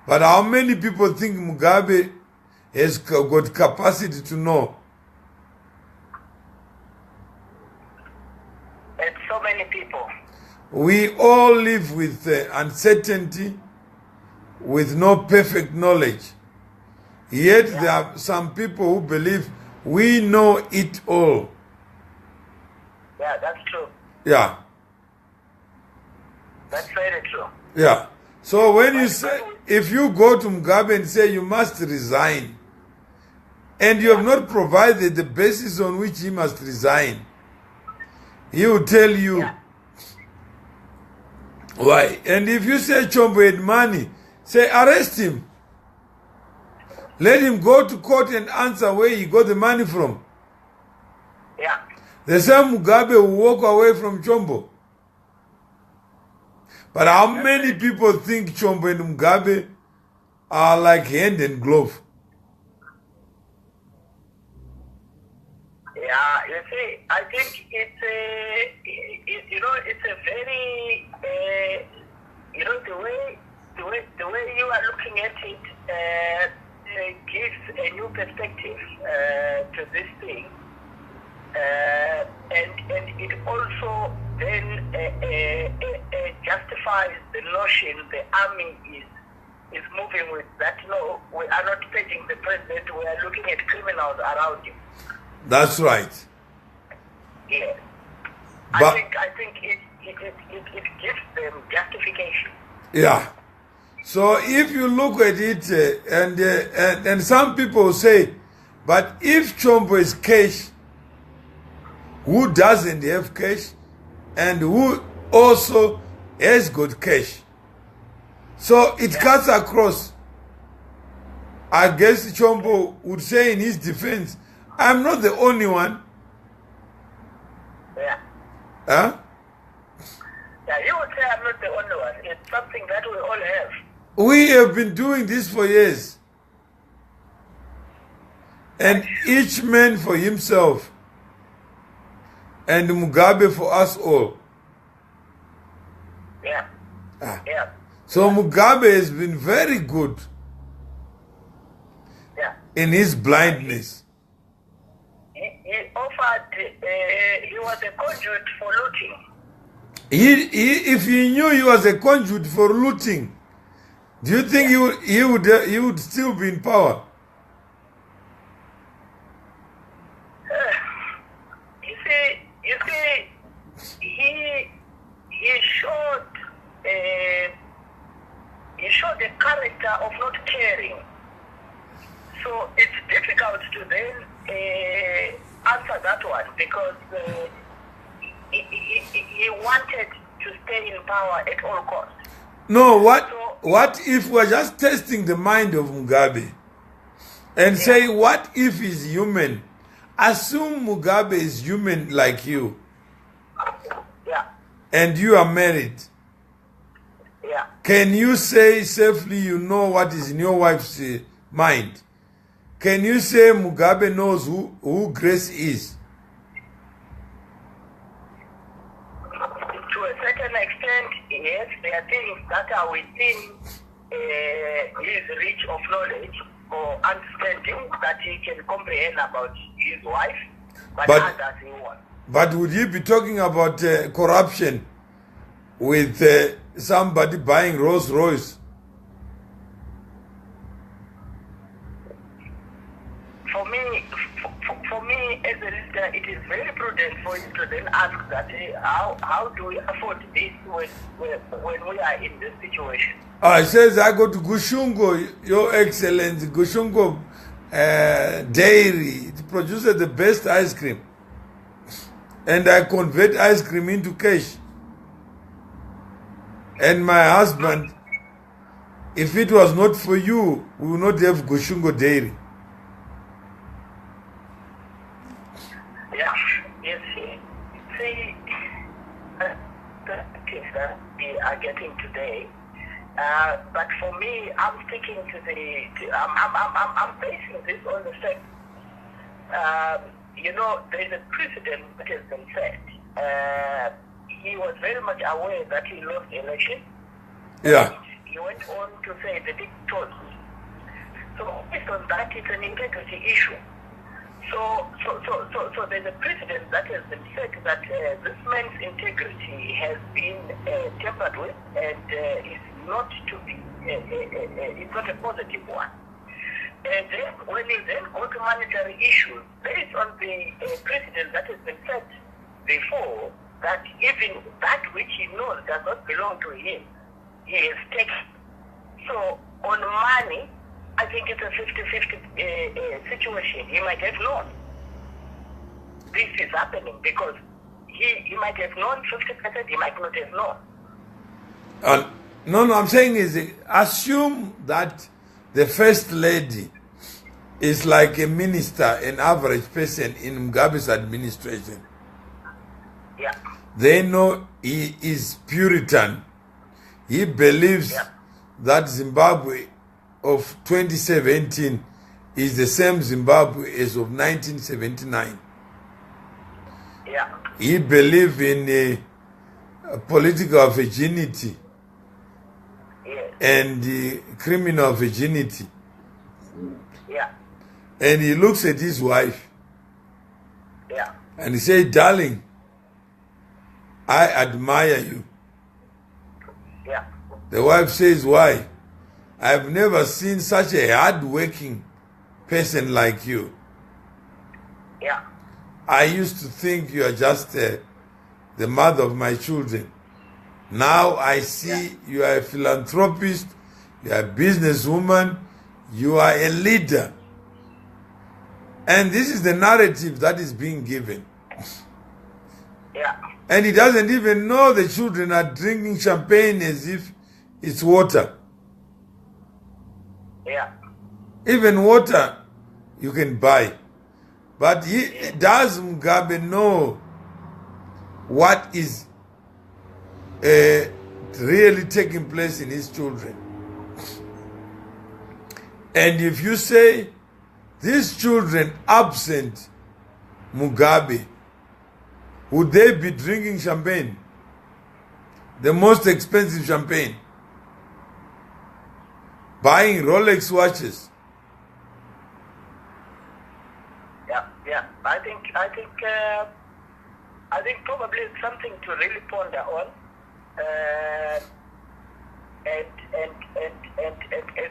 But how many people think Mugabe has got capacity to know? And so many people. We all live with uncertainty, with no perfect knowledge. Yet there are some people who believe we know it all. Yeah, that's true. Yeah. That's very true. Yeah. So when you say, if you go to Mugabe and say you must resign, and you have not provided the basis on which he must resign, he will tell you why. And if you say Chombo had money, say arrest him. Let him go to court and answer where he got the money from. Yeah. The same Mugabe will walk away from Chombo. But how many people think Chombo and Mugabe are like hand and glove? Yeah, you see, I think it's a very, the way you are looking at it gives a new perspective to this thing, and it also then justifies the notion the army is moving with that. No, we are not paging the president. We are looking at criminals around him. That's right. Yeah. But, I think it gives them justification. Yeah. So if you look at it, and some people say, but if Chombo is cash, who doesn't have cash, and who also has got cash? So it cuts across. I guess Chombo would say in his defense, I'm not the only one. Yeah. Huh? Yeah, you would say I'm not the only one. It's something that we all have. We have been doing this for years. And each man for himself. And Mugabe for us all. Yeah. Yeah. So Mugabe has been very good in his blindness. He offered, he was a conduit for looting. If he knew he was a conduit for looting, do you think he would still be in power? You see, he showed the character of not caring. So it's difficult to then answer that one because he wanted to stay in power at all costs. No, what if we're just testing the mind of Mugabe and say, what if he's human? Assume Mugabe is human like you. Yeah. And you are married. Yeah. Yeah. Can you say safely you know what is in your wife's mind? Can you say Mugabe knows who Grace is? To a certain extent, yes, there are things that are within his reach of knowledge or understanding that he can comprehend about his wife, but others he won't. But would you be talking about corruption with somebody buying Rolls Royce? For me, as a listener, it is very prudent for you to then ask that, how do we afford this when we are in this situation? It says I go to Gushungo, Your Excellency, Gushungo Dairy. It produces the best ice cream. And I convert ice cream into cash. And my husband, if it was not for you, we would not have Gushungo Dairy. Yeah, yes. See, the case that we are getting today. But for me, I'm sticking to I'm basing this on the fact. There is a precedent that has been set. He was very much aware that he lost the election. Yeah. He went on to say the dictators. So based on that, it's an integrity issue. So there's a precedent that has been set that this man's integrity has been tampered with and is not to be, it's not a positive one. And then when you then go to monetary issues, based on the precedent that has been set before, that even that which he knows does not belong to him, he is taken. So on money, I think it's a 50-50 situation. He might have known this is happening because he might have known 50%, he might not have known. No, I'm saying is assume that the first lady is like a minister, an average person in Mugabe's administration. Yeah. They know he is Puritan. He believes that Zimbabwe of 2017 is the same Zimbabwe as of 1979. Yeah. He believes in political virginity and criminal virginity. Yeah. And he looks at his wife and he says, darling, I admire you. Yeah. The wife says, why? I've never seen such a hard-working person like you. Yeah. I used to think you are just the mother of my children. Now I see you are a philanthropist, you are a businesswoman, you are a leader. And this is the narrative that is being given. Yeah. And he doesn't even know the children are drinking champagne as if it's water. Yeah. Even water you can buy. But does Mugabe know what is really taking place in his children? And if you say these children absent Mugabe, would they be drinking champagne? The most expensive champagne. Buying Rolex watches. Yeah. I think probably it's something to really ponder on. And as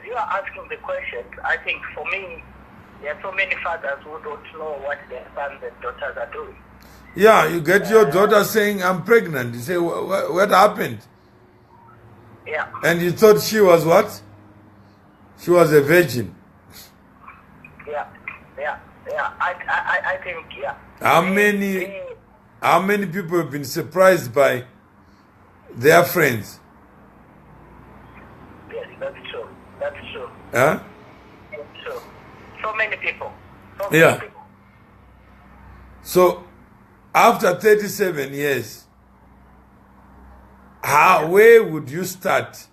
you are asking the questions, I think for me, there are so many fathers who don't know what their sons and daughters are doing. Yeah, you get your daughter saying, I'm pregnant. You say, what happened? Yeah. And you thought she was what? She was a virgin. Yeah. I think, yeah. How many people have been surprised by their friends? Yes, that's true. Huh? That's true. So many people. Yeah. So, after 37 years, where would you start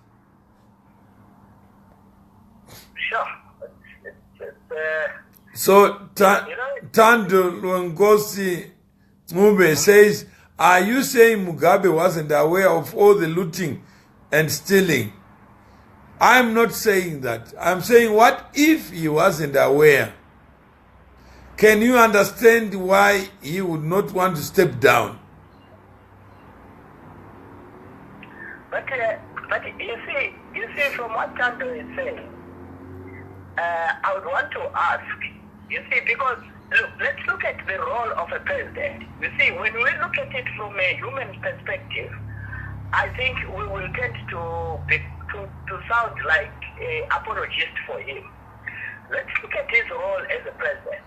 So Tando Ngosi Mube says, are you saying Mugabe wasn't aware of all the looting and stealing? I'm not saying that. I'm saying, what if he wasn't aware? Can you understand why he would not want to step down? But you see, from what Tando is saying, I would want to ask, you see, because let's look at the role of a president. You see, when we look at it from a human perspective, I think we will tend to sound like an apologist for him. Let's look at his role as a president.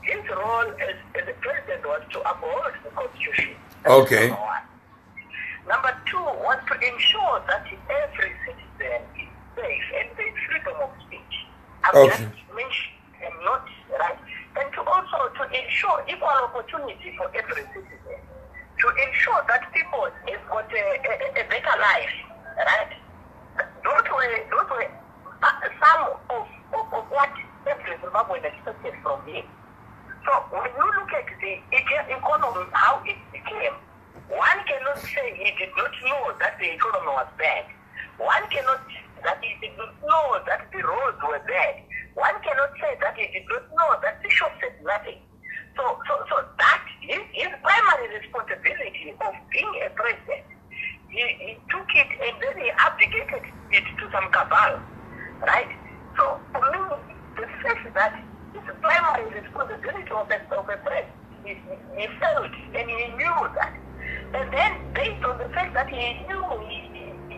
His role as a president was to uphold the Constitution. Okay. Number one. Number two was to ensure that every citizen is safe and there's freedom of speech. I'm just mentioning and not right. And to also to ensure equal opportunity for every citizen. To ensure that people have got a better life, right? Those were some of what every Zimbabwean expected from him. So when you look at the economy, how it became, one cannot say he did not know that the economy was bad. One cannot say that he did not know that the roads were bad. One cannot say that he did not know that the shops had nothing. So that is his primary responsibility of being a president. He took it and then he abdicated it to some cabal, right? So for me, the fact that his primary responsibility of a president, he felt and he knew that. And then based on the fact that he knew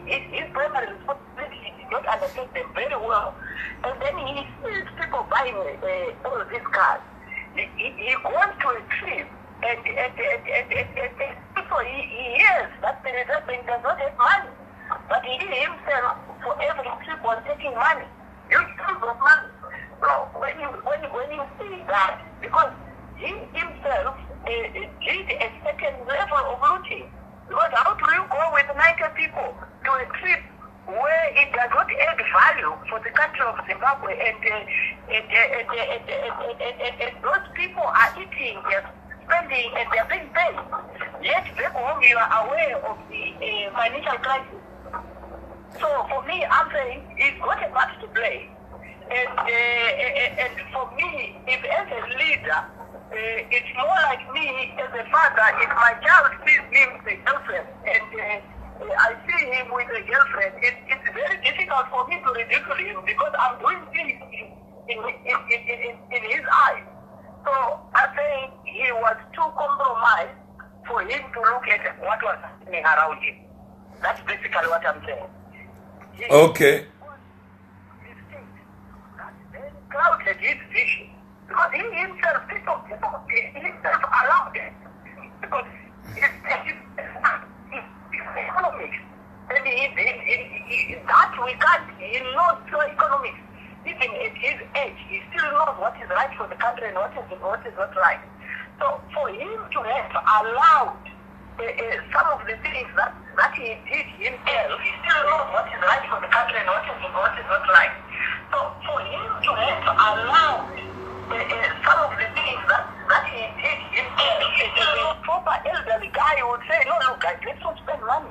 his primary responsibility, he did not understand them very well, and then he sees people buying all these cars. He goes to a trip and so he hears that the resident does not have money, but he himself for every trip was taking money, huge sums of money. So when you see that, because he himself did a certain level of looting, because how do you go with 90 people to a trip where it does not add value for the country of Zimbabwe, and those people are eating, they're spending, and they're being paid. Yet back home you are aware of the financial crisis. So for me, I'm saying he's got a part to play. And for me, if as a leader, it's more like me as a father, if my child sees me with a girlfriend and I see him with a girlfriend, it's very difficult for me to ridicule him because I'm doing things in his eyes. So I think he was too compromised for him to look at what was happening around him. That's basically what I'm saying. Okay. Clouded his vision. Because he himself, people himself allowed it. Because his economics. And that we can't, he knows pure economics. Even at his age, he still knows what is right for the country and what is not right. So for him to have allowed some of the things that he did himself, he still knows what is right for the country and what is not right. So for him to have allowed some of the things that he did himself, a proper elderly guy would say, no, look guys, let's not spend money.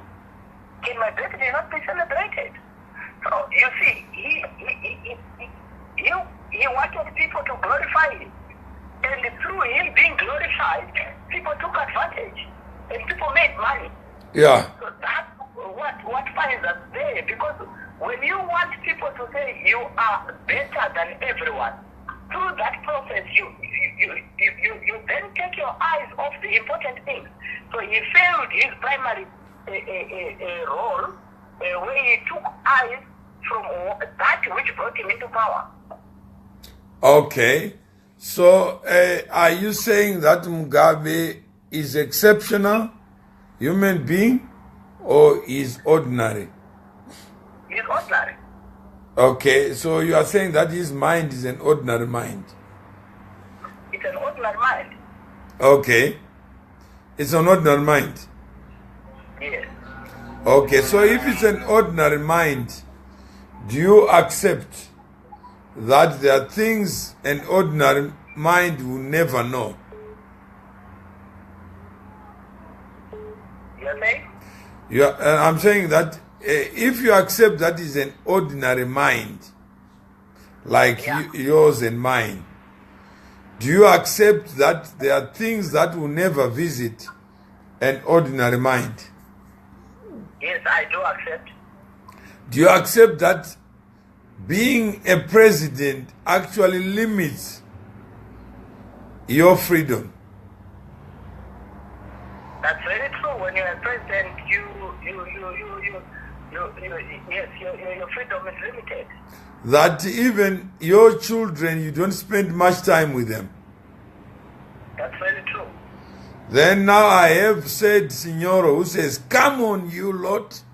Can my birthday not be celebrated? So you see, he wanted people to glorify him. And through him being glorified, people took advantage. And people made money. Yeah. So that's what finds us there. Because when you want people to say you are better than everyone, through that process, you then take your eyes off the important things. So he failed his primary role where he took eyes from that which brought him into power. Okay. So are you saying that Mugabe is exceptional human being or is ordinary? He's ordinary. Okay, so you are saying that his mind is an ordinary mind. It's an ordinary mind. Okay. It's an ordinary mind. Yes. Okay, so if it's an ordinary mind, do you accept that there are things an ordinary mind will never know. You're saying? I'm saying that if you accept that is an ordinary mind, like yours and mine, do you accept that there are things that will never visit an ordinary mind? Yes, I do accept. Do you accept that being a president actually limits your freedom? That's very true. When you're a president, yes, your freedom is limited. That even your children, you don't spend much time with them. That's very true. Then now I have said, Signoro, who says, come on, you lot.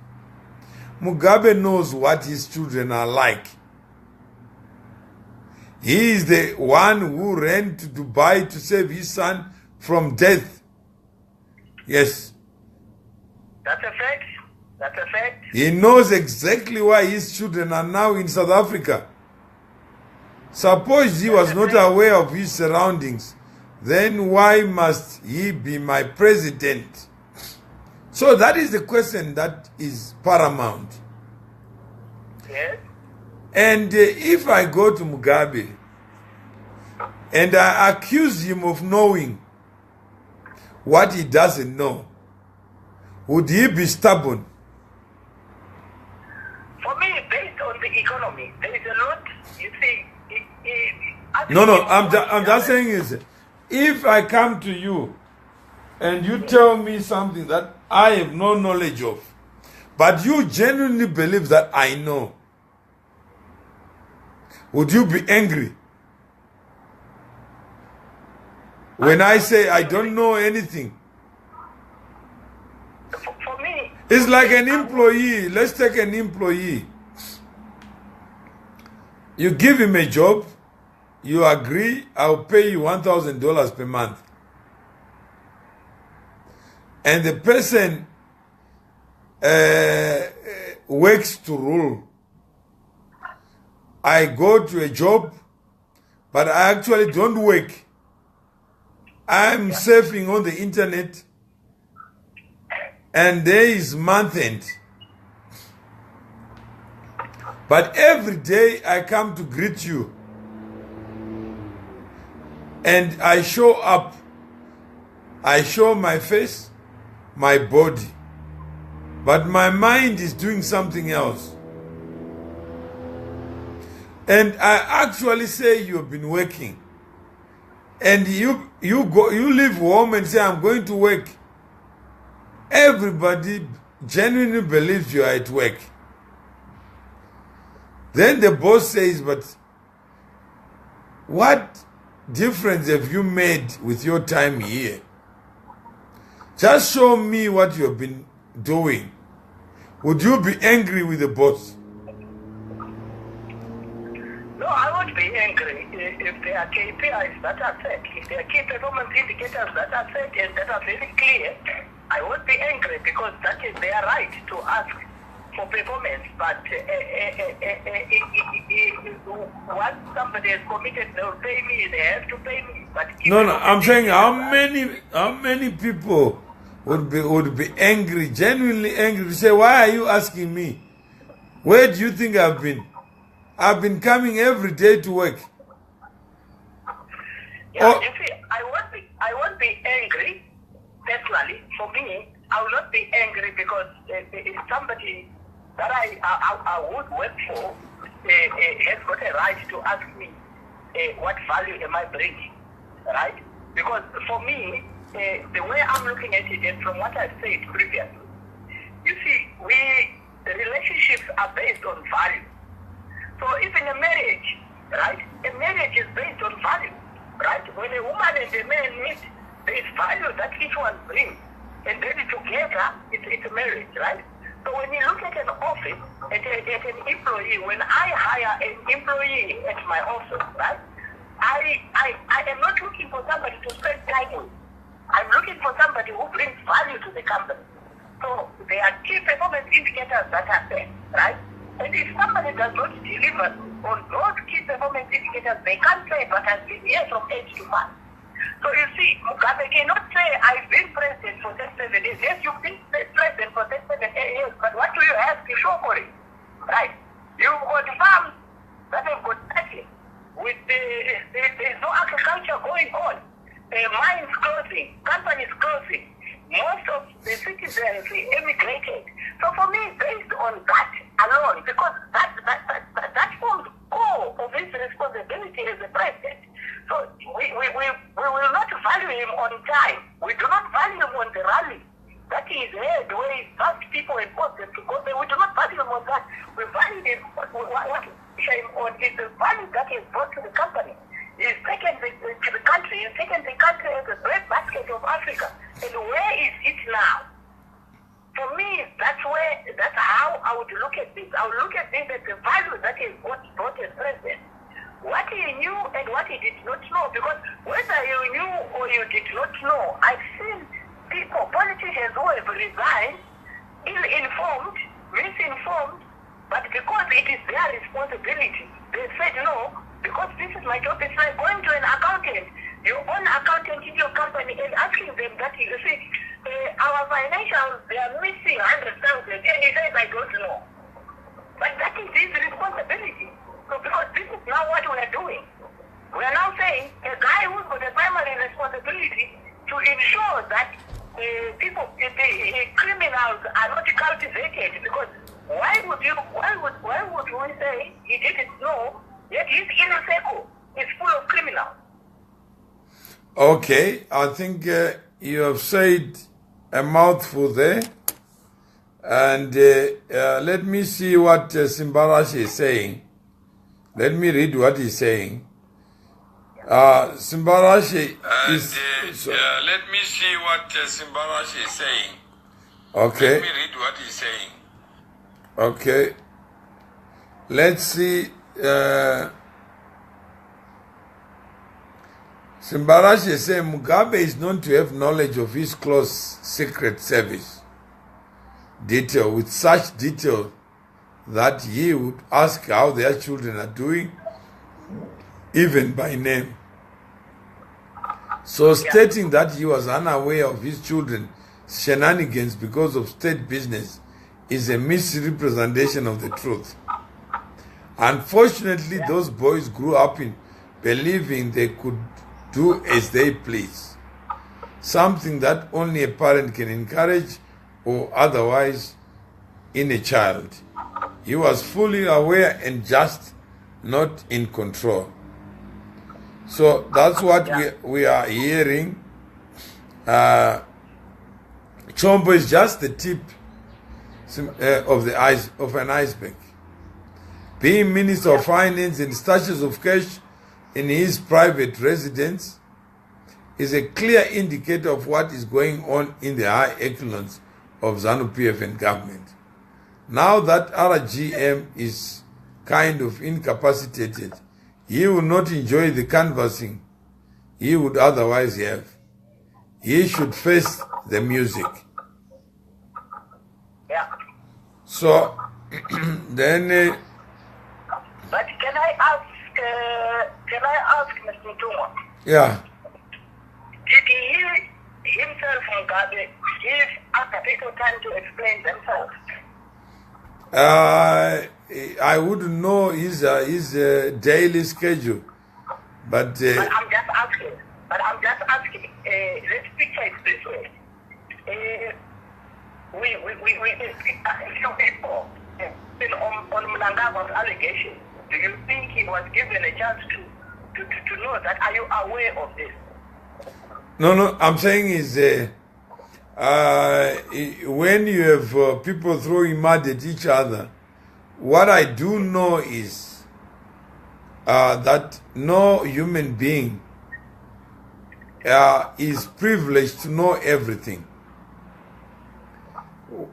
Mugabe knows what his children are like. He is the one who ran to Dubai to save his son from death. Yes. That's a fact. That's a fact. He knows exactly why his children are now in South Africa. Suppose he was not aware of his surroundings, then why must he be my president? So that is the question that is paramount. Yes. And if I go to Mugabe and I accuse him of knowing what he doesn't know, would he be stubborn? For me, based on the economy, there is a lot, you see. No, I'm just saying is, if I come to you and you tell me something that I have no knowledge of, but you genuinely believe that I know, would you be angry? When I say I don't know anything. For me, It's like an employee. Let's take an employee. You give him a job, you agree, I'll pay you $1,000 per month. And the person works to rule. I go to a job, but I actually don't work. I'm surfing on the internet, and there is month end. But every day I come to greet you, and I show up. I show my face, my body, but my mind is doing something else. And I actually say you've been working, and you leave home and say I'm going to work. Everybody genuinely believes you are at work. Then the boss says, but what difference have you made with your time here? Just show me what you have been doing. Would you be angry with the boss? no, I won't be angry if there are KPIs that are set. If there are key performance indicators that are set and that are very clear, I won't be angry because that is their right to ask for performance. But once somebody is committed, they will pay me. They have to pay me. But No, I'm saying how many people would be angry, genuinely angry, to say, why are you asking me? Where do you think I've been? I've been coming every day to work. Yeah, you see, I won't be angry personally. For me, I will not be angry because if somebody that I would work for has got a right to ask me what value am I bringing, right? Because for me, the way I'm looking at it, and from what I've said previously, you see, relationships are based on value. So even a marriage, right? A marriage is based on value, right? When a woman and a man meet, there is value that each one brings, and then together it's a marriage, right? So when you look at an office, at an employee, when I hire an employee at my office, right? I am not looking for somebody to spend time with. I'm looking for somebody who brings value to the company. So there are key performance indicators that are there, right? And if somebody does not deliver on those key performance indicators, they can't say, but has been here from 8 to 5. So you see, Mugabe cannot say, I've been president for 37 years. Yes, you've been president for 37 years, but what do you have to show for it? Right? You've got farms that have got nothing. There's no agriculture going on. Mines closing, companies closing. Most of the citizens emigrated. So for me, based on that alone, because that forms core of his responsibility as a president. So we will not value him on time. We do not value him on the rally that he is held, where he asked people and forced them to go there. We do not value him on that. We value him what him on is the value that he has brought to the company. He's taken to the country. He's taken the country as a breadbasket of Africa. And where is it now? For me, that's how I would look at this. I would look at this as the value that he brought as president. What he knew and what he did not know. Because whether you knew or you did not know, I've seen people, politicians who have resigned, ill-informed, misinformed, but because it is their responsibility, they said no. Because this is my job, it's like going to an accountant, your own accountant in your company, and asking them that, you see, our financials, they are missing 100,000, and he says, I don't know. But that is his responsibility. So because this is now what we are doing. We are now saying, a guy who's got a primary responsibility to ensure that criminals are not cultivated, because why would we say he didn't know? Yet his inner circle is full of criminals. Okay, I think you have said a mouthful there. And let me see what Simbarashi is saying. Let me read what he's saying. Simbarashi is... let me see what Simbarashi is saying. Okay. Let me read what he's saying. Okay. Let's see... Simbarashi says Mugabe is known to have knowledge of his close secret service detail with such detail that he would ask how their children are doing, even by name. So stating that he was unaware of his children's shenanigans because of state business is a misrepresentation of the truth. Unfortunately, those boys grew up in believing they could do as they please, something that only a parent can encourage or otherwise in a child. He was fully aware and just not in control. So that's what we are hearing. Chombo is just the tip of an iceberg. Being Minister of Finance and stashes of cash in his private residence is a clear indicator of what is going on in the high echelons of ZANU-PF and government. Now that RGM is kind of incapacitated, he will not enjoy the canvassing he would otherwise have. He should face the music. Yeah. So, then... but can I ask Mr. Tuma? Yeah. Did he himself, Mugabe, give other people time to explain themselves? I wouldn't know his daily schedule, but I'm just asking. Let's picture it this way. We few people on Mnangaba's allegation. Do you think he was given a chance to know that? Are you aware of this? No, I'm saying is when you have people throwing mud at each other, what I do know is that no human being is privileged to know everything.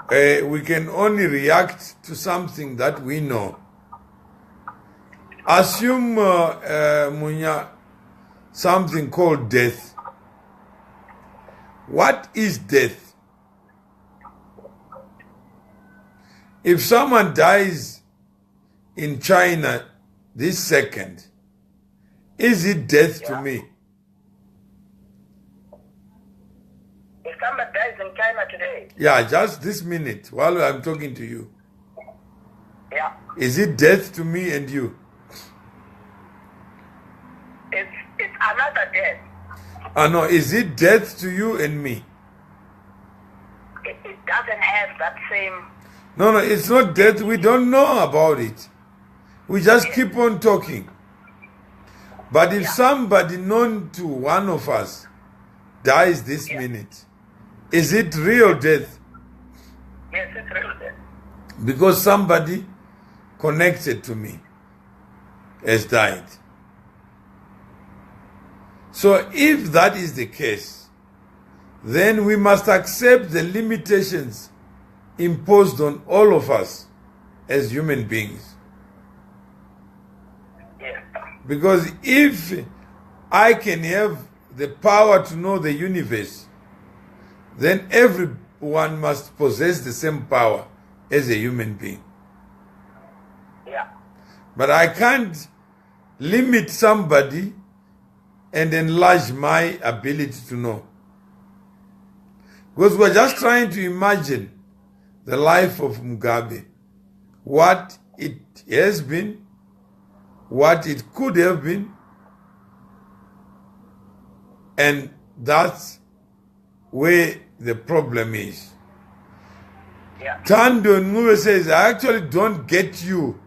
We can only react to something that we know. Assume, Munya, something called death. What is death? If someone dies in China this second, is it death to me? If somebody dies in China today, Yeah, just this minute while I'm talking to you. yeah, Is it death to me and you? it's another death. No, is it death to you and me? It doesn't have that same. No, it's not death. We don't know about it. We just keep on talking. But if somebody known to one of us dies this minute, is it real death? Yes, it's real death. Because somebody connected to me has died. So if that is the case, then we must accept the limitations imposed on all of us as human beings. Yes. Because if I can have the power to know the universe, then everyone must possess the same power as a human being. Yeah. But I can't limit somebody and enlarge my ability to know. Because we're just trying to imagine the life of Mugabe, what it has been, what it could have been, and that's where the problem is. Yeah. Tando Ngube says, I actually don't get you.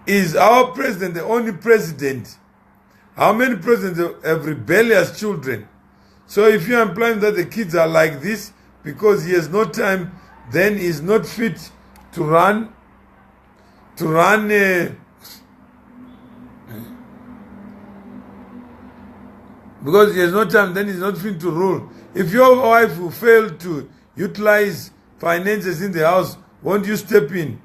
Is our president the only president? How many presidents have rebellious children? So if you're implying that the kids are like this because he has no time, then he's not fit to run because he has no time, then he's not fit to rule. If your wife will fail to utilize finances in the house, won't you step in?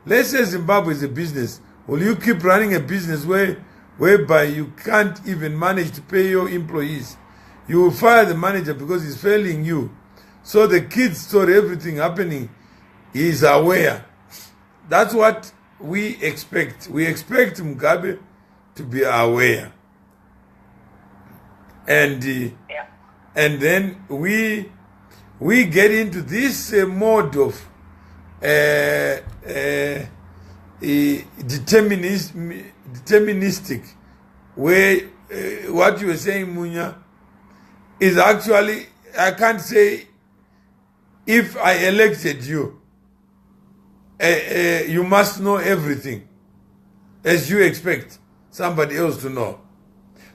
Let's say Zimbabwe is a business. Will you keep running a business whereby you can't even manage to pay your employees? You will fire the manager because he's failing you. So the kids saw everything happening. He is aware. That's what we expect. We expect Mugabe to be aware. And then we get into this mode of deterministic, where what you were saying, Munya, is actually, I can't say if I elected you, you must know everything as you expect somebody else to know.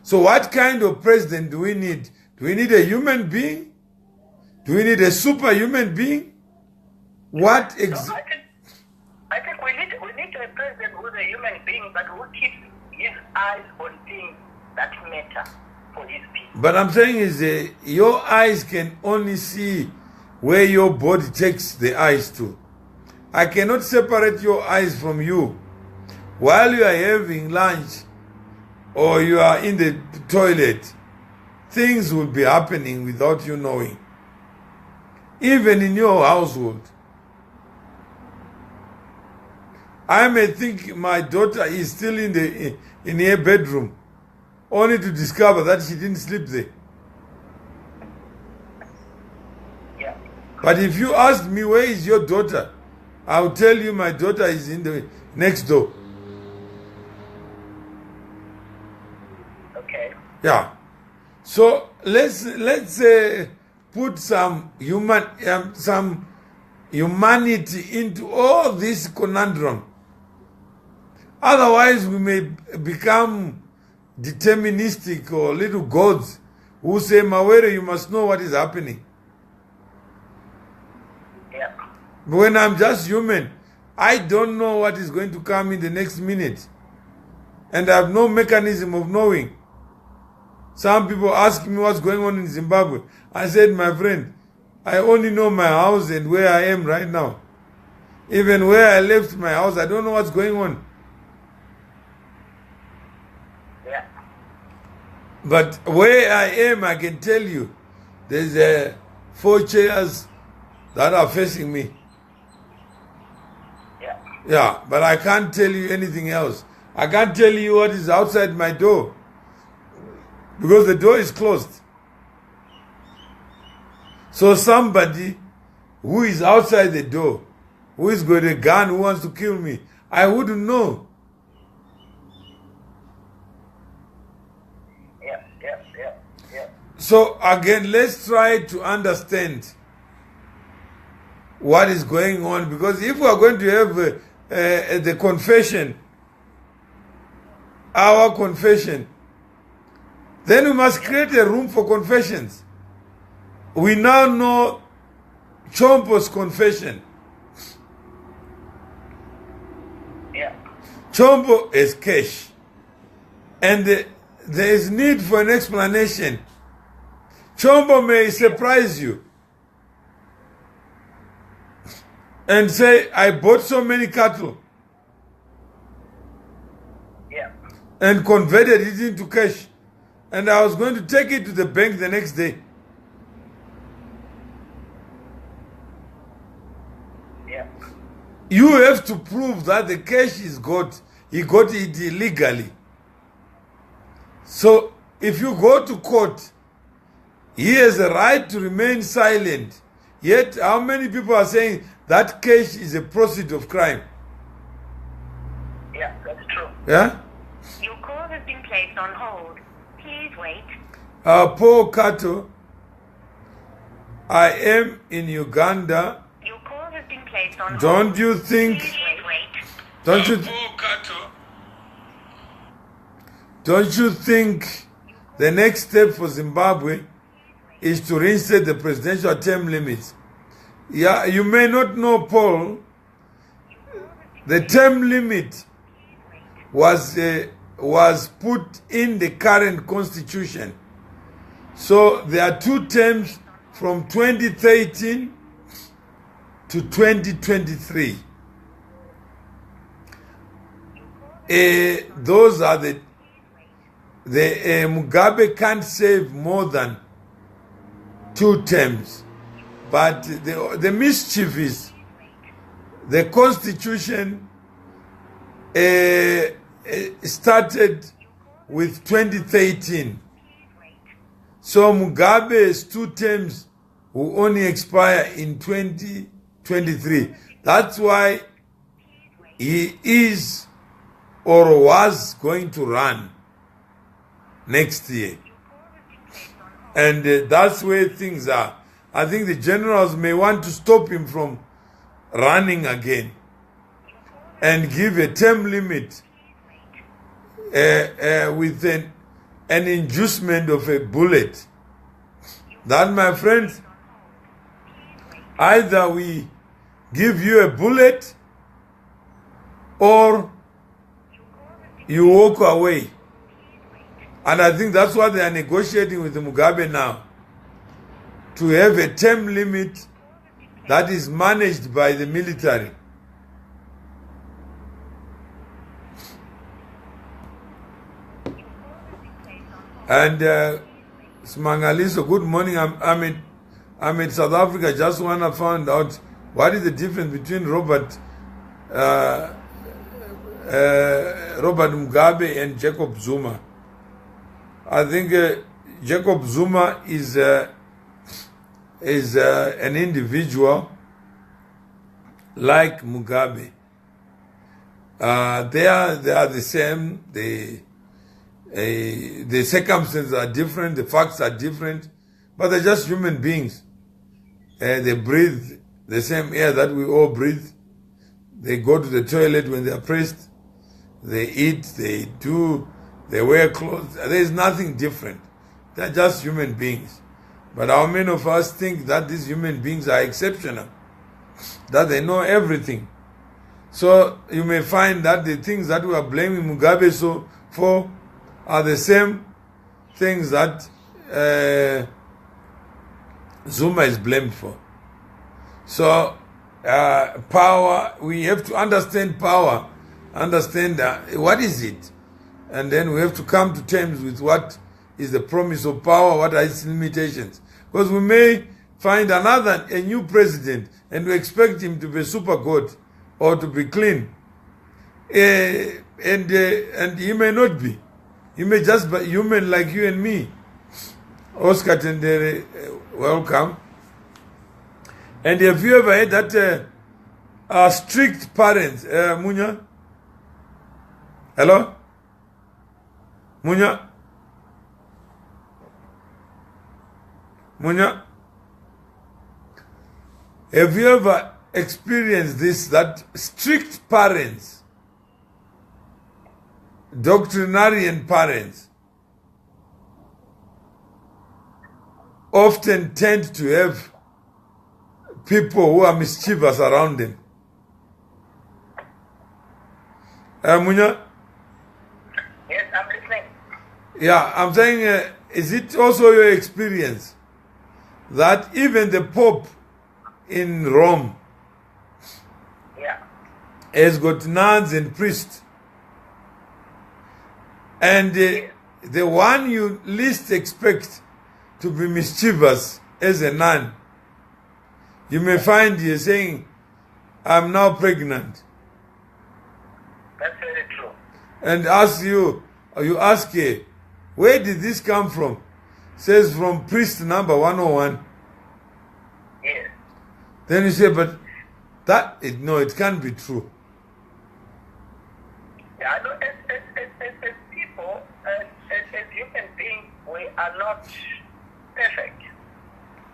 So what kind of president do we need? Do we need a human being? Do we need a superhuman being? What I think we need a president who's a human being, but who keeps his eyes on things that matter for his people. But I'm saying is your eyes can only see where your body takes the eyes to. I cannot separate your eyes from you. While you are having lunch or you are in the toilet, things will be happening without you knowing. Even in your household. I may think my daughter is still in her bedroom, only to discover that she didn't sleep there. Yeah. But if you ask me, where is your daughter? I'll tell you my daughter is in the next door. Okay. Yeah. So let's put some humanity into all this conundrum. Otherwise, we may become deterministic or little gods who say, Mawere, you must know what is happening. Yeah. But when I'm just human, I don't know what is going to come in the next minute. And I have no mechanism of knowing. Some people ask me what's going on in Zimbabwe. I said, my friend, I only know my house and where I am right now. Even where I left my house, I don't know what's going on. Yeah. But where I am, I can tell you, there's 4 chairs that are facing me. Yeah. Yeah, but I can't tell you anything else. I can't tell you what is outside my door because the door is closed. So somebody who is outside the door, who is got a gun, who wants to kill me, I wouldn't know. Yeah. So again, let's try to understand what is going on, because if we are going to have the confession, our confession, then we must create a room for confessions. We now know Chompo's confession. Yeah. Chompo is cash. And there is need for an explanation. Chompo may surprise you and say, I bought so many cattle. Yeah. And converted it into cash. And I was going to take it to the bank the next day. Yeah. You have to prove that the cash he got it illegally. So if you go to court, he has a right to remain silent. Yet how many people are saying that cash is a proceed of crime? Yeah, that's true. Yeah? Your call has been placed on hold. Please wait. Paul Kato, I am in Uganda. Your call has been placed on hold. Don't you think? Please wait. Don't you think the next step for Zimbabwe is to reinstate the presidential term limits? Yeah, you may not know, Paul. The term limit was put in the current constitution. So there are 2 terms from 2013 to 2023. Those are the Mugabe can't serve more than 2 terms. But the mischief is the constitution started with 2013. So Mugabe's 2 terms will only expire in 2023. That's why he is or was going to run next year. And that's where things are. I think the generals may want to stop him from running again and give a term limit with an inducement of a bullet. That, my friends, either we give you a bullet or you walk away. And I think that's what they are negotiating with Mugabe now, to have a term limit that is managed by the military. And Smangaliso, good morning. I'm in South Africa. Just want to find out what is the difference between Robert Mugabe and Jacob Zuma. I think Jacob Zuma is an individual like Mugabe. They are the same. The circumstances are different. The facts are different, but they're just human beings. They breathe the same air that we all breathe. They go to the toilet when they are pressed. They eat. They wear clothes. There is nothing different. They're just human beings. But how many of us think that these human beings are exceptional? That they know everything? So you may find that the things that we are blaming Mugabe for are the same things that Zuma is blamed for. So power, we have to understand power, understand what is it? And then we have to come to terms with what is the promise of power, what are its limitations. Because we may find a new president, and we expect him to be super good or to be clean. and he may not be. He may just be human like you and me. Oscar Tendere, welcome. And have you ever had that strict parents? Munya? Hello? Munya? Munya? Have you ever experienced this, that strict parents, doctrinarian parents, often tend to have people who are mischievous around them? Munya? Yes, I'm listening. Yeah, I'm saying, is it also your experience that even the Pope in Rome has got nuns and priests, and the one you least expect to be mischievous as a nun, you may find you saying, I'm now pregnant. That's very true. And you ask her, where did this come from? Says from priest number 101. Yes. Then you say, but no, it can't be true. Yeah, I know as people, as human beings, we are not perfect.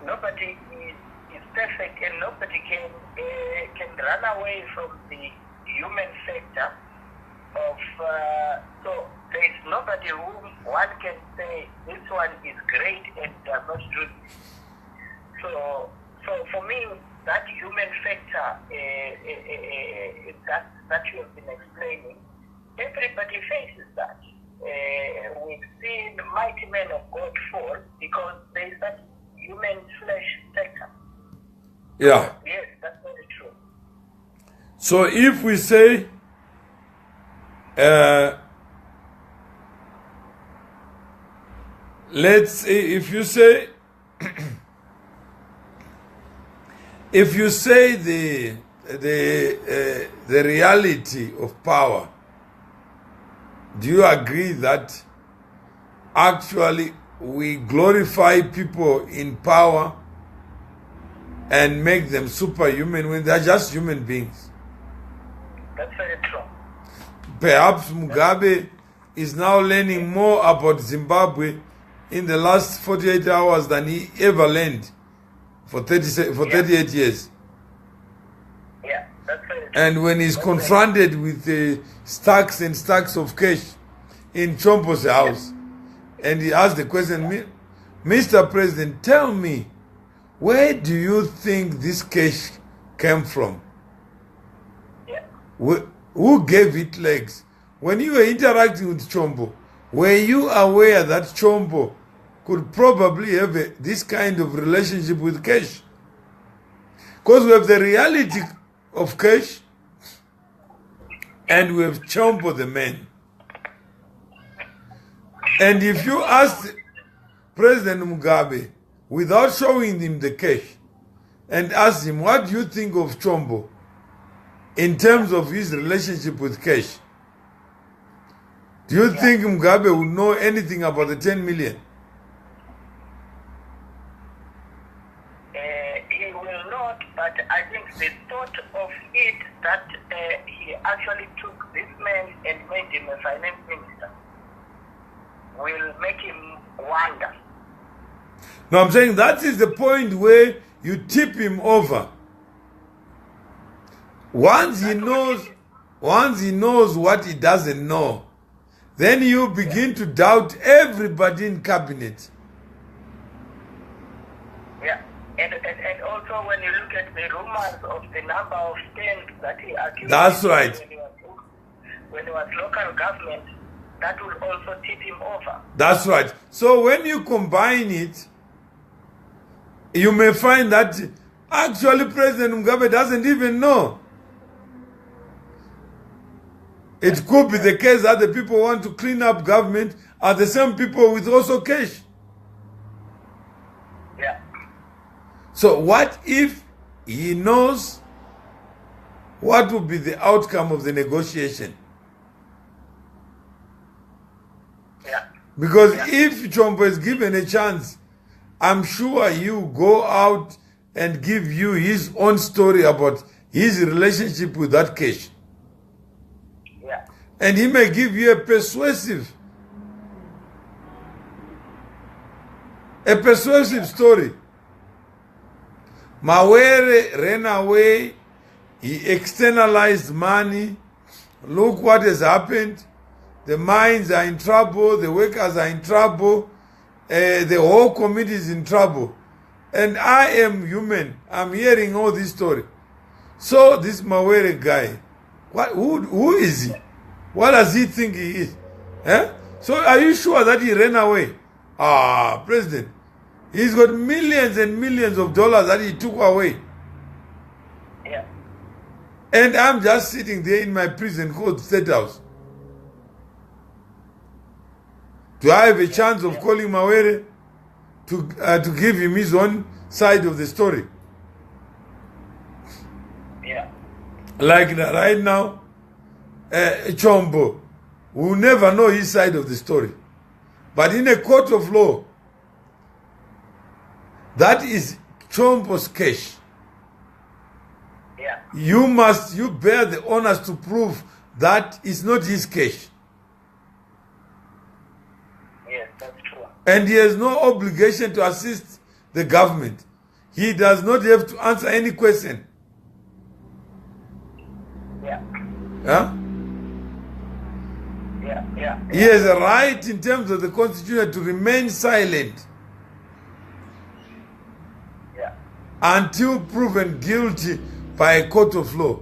Nobody is perfect, and nobody can run away from the human factor of, so there is nobody whom one can say this one is great and does not do this. So for me, that human factor that you have been explaining, everybody faces that. We've seen mighty men of God fall because there is that human flesh factor. Yeah. Yes, that's very true. So if we say, let's say, if you say the reality of power, do you agree that actually we glorify people in power and make them superhuman when they're just human beings? That's very true. Perhaps Mugabe is now learning more about Zimbabwe in the last 48 hours than he ever learned for 38 years. Yeah, that's very true. And when he's confronted with stacks and stacks of cash in Chombo's house, and he asked the question, Mr. President, tell me, where do you think this cash came from? Yeah. Who gave it legs? When you were interacting with Chombo, were you aware that Chombo could probably have this kind of relationship with cash? Because we have the reality of cash and we have Chombo the man. And if you ask President Mugabe, without showing him the cash, and ask him, what do you think of Chombo in terms of his relationship with cash? Do you think Mugabe would know anything about the 10 million? He will not, but I think the thought of it that he actually took this man and made him a finance minister will make him wonder. No, I'm saying that is the point where you tip him over. Once he knows what he doesn't know, then you begin to doubt everybody in cabinet. Yeah, and also when you look at the rumors of the number of stamps that he accused. That's right. When he was local government, that will also tip him over. That's right. So when you combine it, you may find that actually President Mugabe doesn't even know. It could be the case that the people who want to clean up government are the same people with also cash. Yeah. So what if he knows what will be the outcome of the negotiation? Because if Chombo is given a chance, I'm sure you go out and give you his own story about his relationship with that cash. Yeah. And he may give you a persuasive story. Mawere ran away, he externalized money. Look what has happened. The mines are in trouble, the workers are in trouble, the whole community is in trouble. And I am human. I'm hearing all this story. So this Mawere guy, who is he? What does he think he is? Eh? So are you sure that he ran away? President, he's got millions and millions of dollars that he took away. Yeah. And I'm just sitting there in my prison called State House. Do I have a chance of calling Mawere to give him his own side of the story? Yeah. Like right now, Chombo will never know his side of the story. But in a court of law, that is Chombo's cash. Yeah. You bear the honors to prove that it's not his cash. Yes, that's true. And he has no obligation to assist the government. He does not have to answer any question. Yeah. Huh? Yeah. He has a right in terms of the Constitution to remain silent Yeah. until proven guilty by a court of law.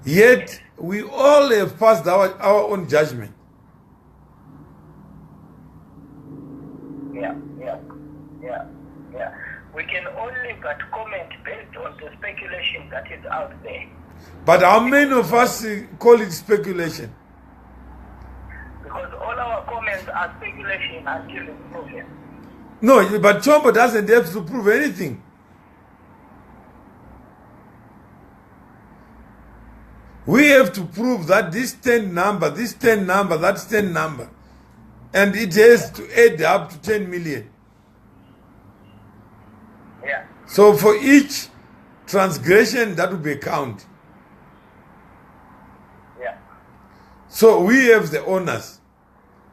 Yet, we all have passed our own judgment. Yeah. We can only but comment based on the speculation that is out there. But how many of us call it speculation? Because all our comments are speculation until it's proven. No, but Chombo doesn't have to prove anything. We have to prove that this 10 number, that's 10 number. And it has to add up to 10 million. Yeah. So for each transgression, that will be a count. Yeah. So we have the honors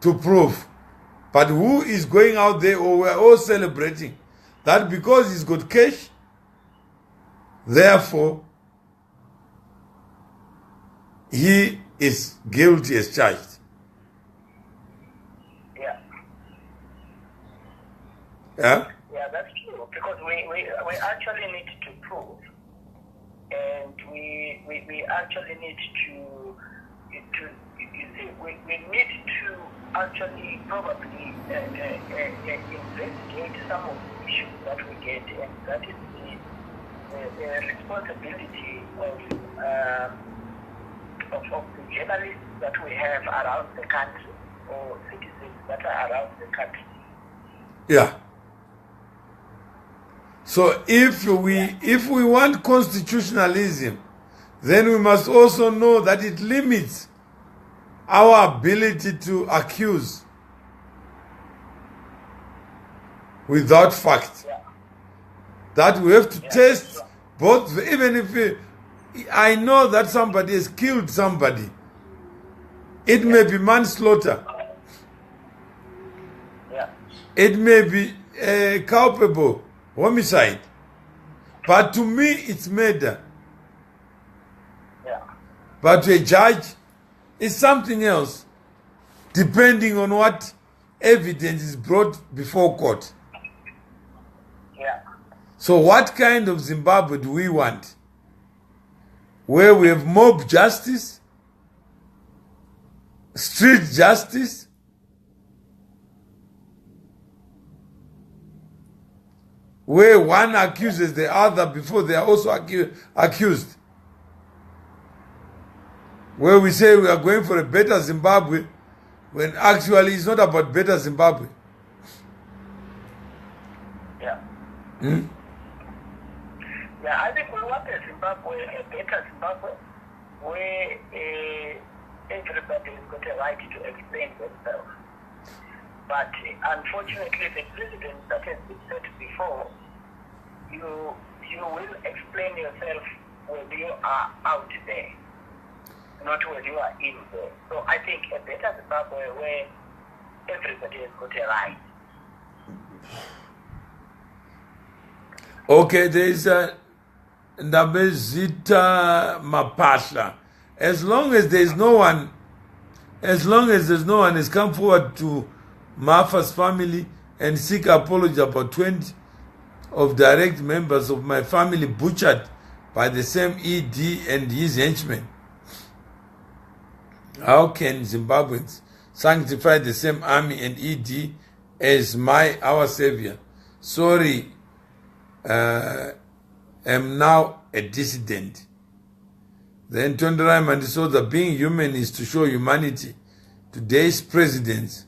to prove. But who is going out there, or we're all celebrating that because he's got cash, therefore he is guilty as charged. Yeah. Yeah? Yeah, that's true. Because we actually need to prove, and we actually need to you see, we need to actually probably investigate some of the issues that we get, and that is the responsibility of the journalists that we have around the country, or citizens that are around the country. Yeah. So if we want constitutionalism, then we must also know that it limits our ability to accuse without fact. Yeah. That we have to test both, even if I know that somebody has killed somebody, it may be manslaughter. Yeah. It may be culpable homicide. But to me, it's murder. Yeah. But to a judge, it's something else, depending on what evidence is brought before court. Yeah. So what kind of Zimbabwe do we want? Where we have mob justice, street justice, where one accuses the other before they are also accused. Where we say we are going for a better Zimbabwe, when actually it's not about better Zimbabwe. Yeah. Hmm? Yeah, I think we want a Zimbabwe, a better Zimbabwe, where everybody has got a right to explain themselves. But unfortunately, the precedent that has been set before, you will explain yourself when you are out there, not when you are in there. So I think a better Zimbabwe where everybody has got a right. Okay, there is a Ndabezita Mapasha. As long as there's no one has come forward to Mafa's family and seek apology about 20 of direct members of my family butchered by the same ED and his henchmen. How can Zimbabweans sanctify the same army and ED as our savior? Sorry, am now a dissident. Then Tonderai Mandisoza, being human is to show humanity. Today's presidents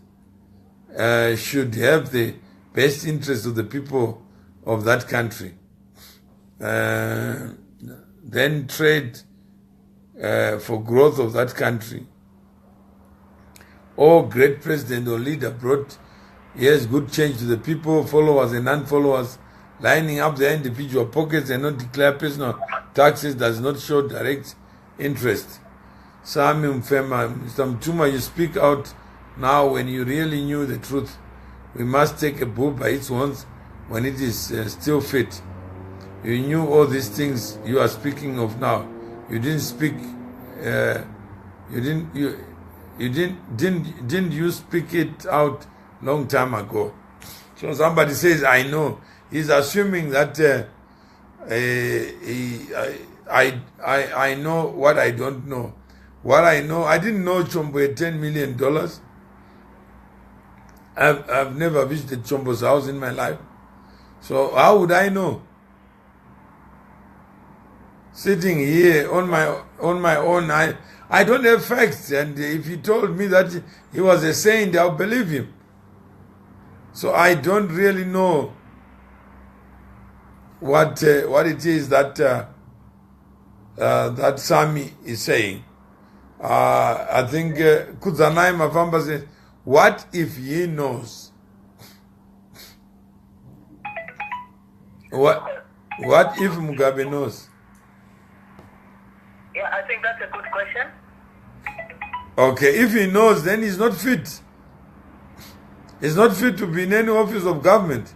should have the best interest of the people of that country. Then trade for growth of that country. Or great president or leader brought, yes, good change to the people, followers and non-followers, lining up their individual pockets and not declare personal taxes does not show direct interest. Sami Mfema, Mr. Mtuma, you speak out now when you really knew the truth. We must take a bull by its horns when it is still fit. You knew all these things you are speaking of now. You didn't speak. Didn't you speak it out long time ago? So somebody says, I know. He's assuming that I know what I don't know. What I know, I didn't know Chombo had $10 million. I've never visited Chombo's house in my life. So how would I know? Sitting here on my own, I don't have facts, and if he told me that he was a saint, I'll believe him. So I don't really know what it is that that Sami is saying. I think Kudzanai Mafamba says, what if he knows? What if Mugabe knows? Yeah, I think that's a good question. Okay, if he knows, then he's not fit. He's not fit to be in any office of government.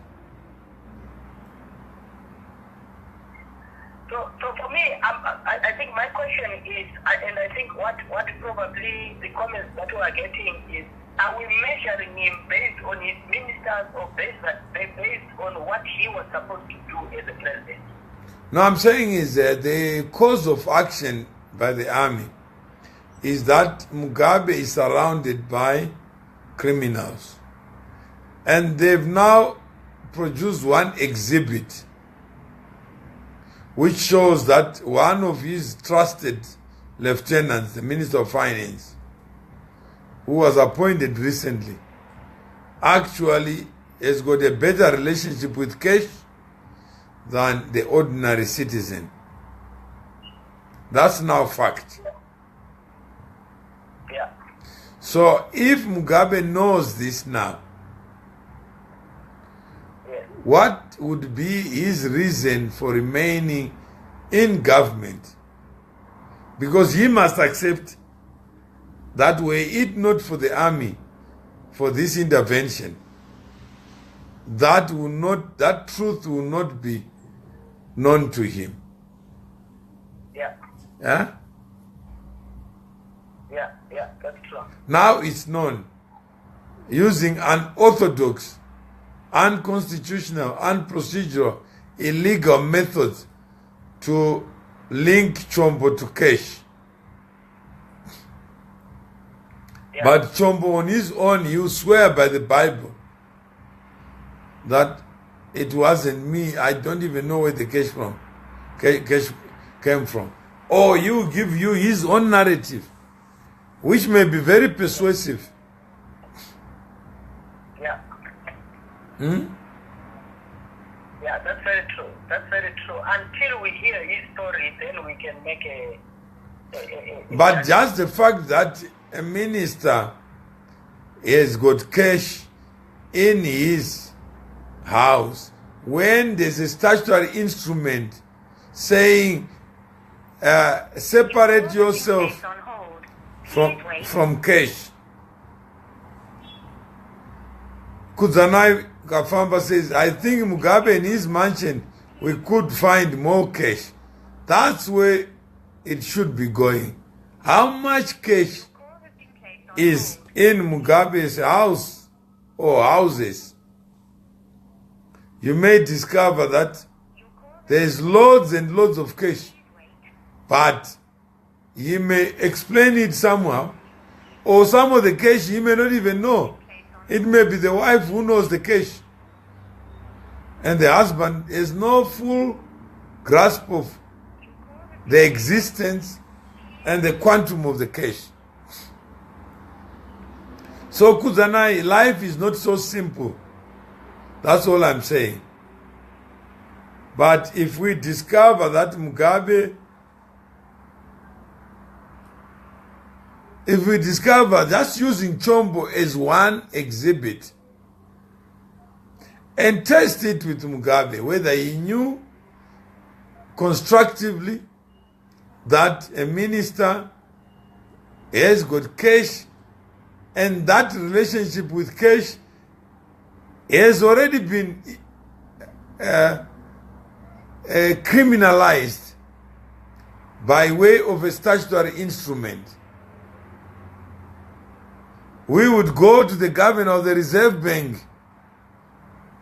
So for me, I think my question is, and I think what probably the comments that we are getting is, are we measuring him based on his ministers or based on what he was supposed to do as a president? No, I'm saying is the cause of action by the army is that Mugabe is surrounded by criminals. And they've now produced one exhibit which shows that one of his trusted lieutenants, the Minister of Finance, who was appointed recently, actually has got a better relationship with cash than the ordinary citizen. That's now fact. Yeah. So if Mugabe knows this now, what would be his reason for remaining in government? Because he must accept that were it not for the army, for this intervention, that truth will not be known to him. Yeah. Huh? Yeah, that's true. Now it's known using unorthodox, unconstitutional, unprocedural, illegal methods to link Chombo to cash. Yeah. But Chombo on his own, you swear by the Bible that it wasn't me. I don't even know where the cash came from. Or you give you his own narrative, which may be very persuasive. Yeah. Hmm? Yeah, that's very true. That's very true. Until we hear his story, then we can make a but just the fact that a minister has got cash in his house, when there's a statutory instrument saying separate yourself On hold. from cash. Kudzanai Kafamba says, I think Mugabe in his mansion, we could find more cash. That's where it should be going. How much cash Call has been placed on is hold. in Mugabe's house or houses? You may discover that Your call has there's loads and loads of cash, wait. but he may explain it somehow, or some of the cash he may not even know. It may be the wife who knows the cash, and the husband has no full grasp of the existence and the quantum of the cash. So Kudzanai, life is not so simple. That's all I'm saying. But if we discover that Mugabe, if we discover just using Chombo as one exhibit and test it with Mugabe, whether he knew constructively that a minister has got cash and that relationship with cash has already been criminalized by way of a statutory instrument. We would go to the governor of the Reserve Bank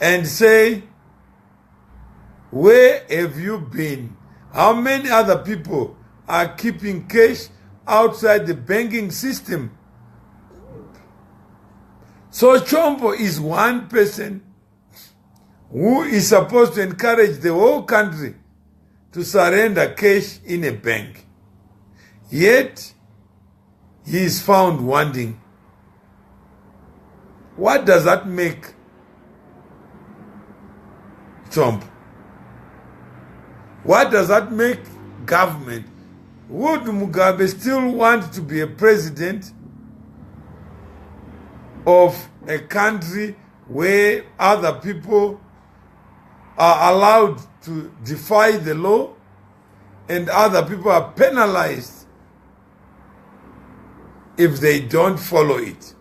and say, where have you been? How many other people are keeping cash outside the banking system? So Chombo is one person who is supposed to encourage the whole country to surrender cash in a bank. Yet, he is found wanting. What does that make Chombo? What does that make government? Would Mugabe still want to be a president of a country where other people are allowed to defy the law and other people are penalized if they don't follow it?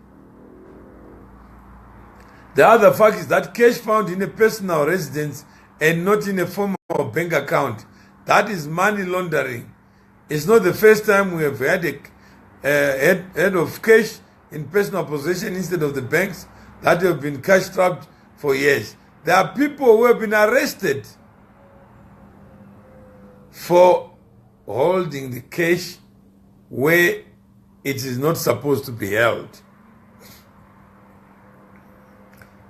The other fact is that cash found in a personal residence and not in a formal bank account, that is money laundering. It's not the first time we have had a head of cash in personal possession instead of the banks that have been cash trapped for years. There are people who have been arrested for holding the cash where it is not supposed to be held.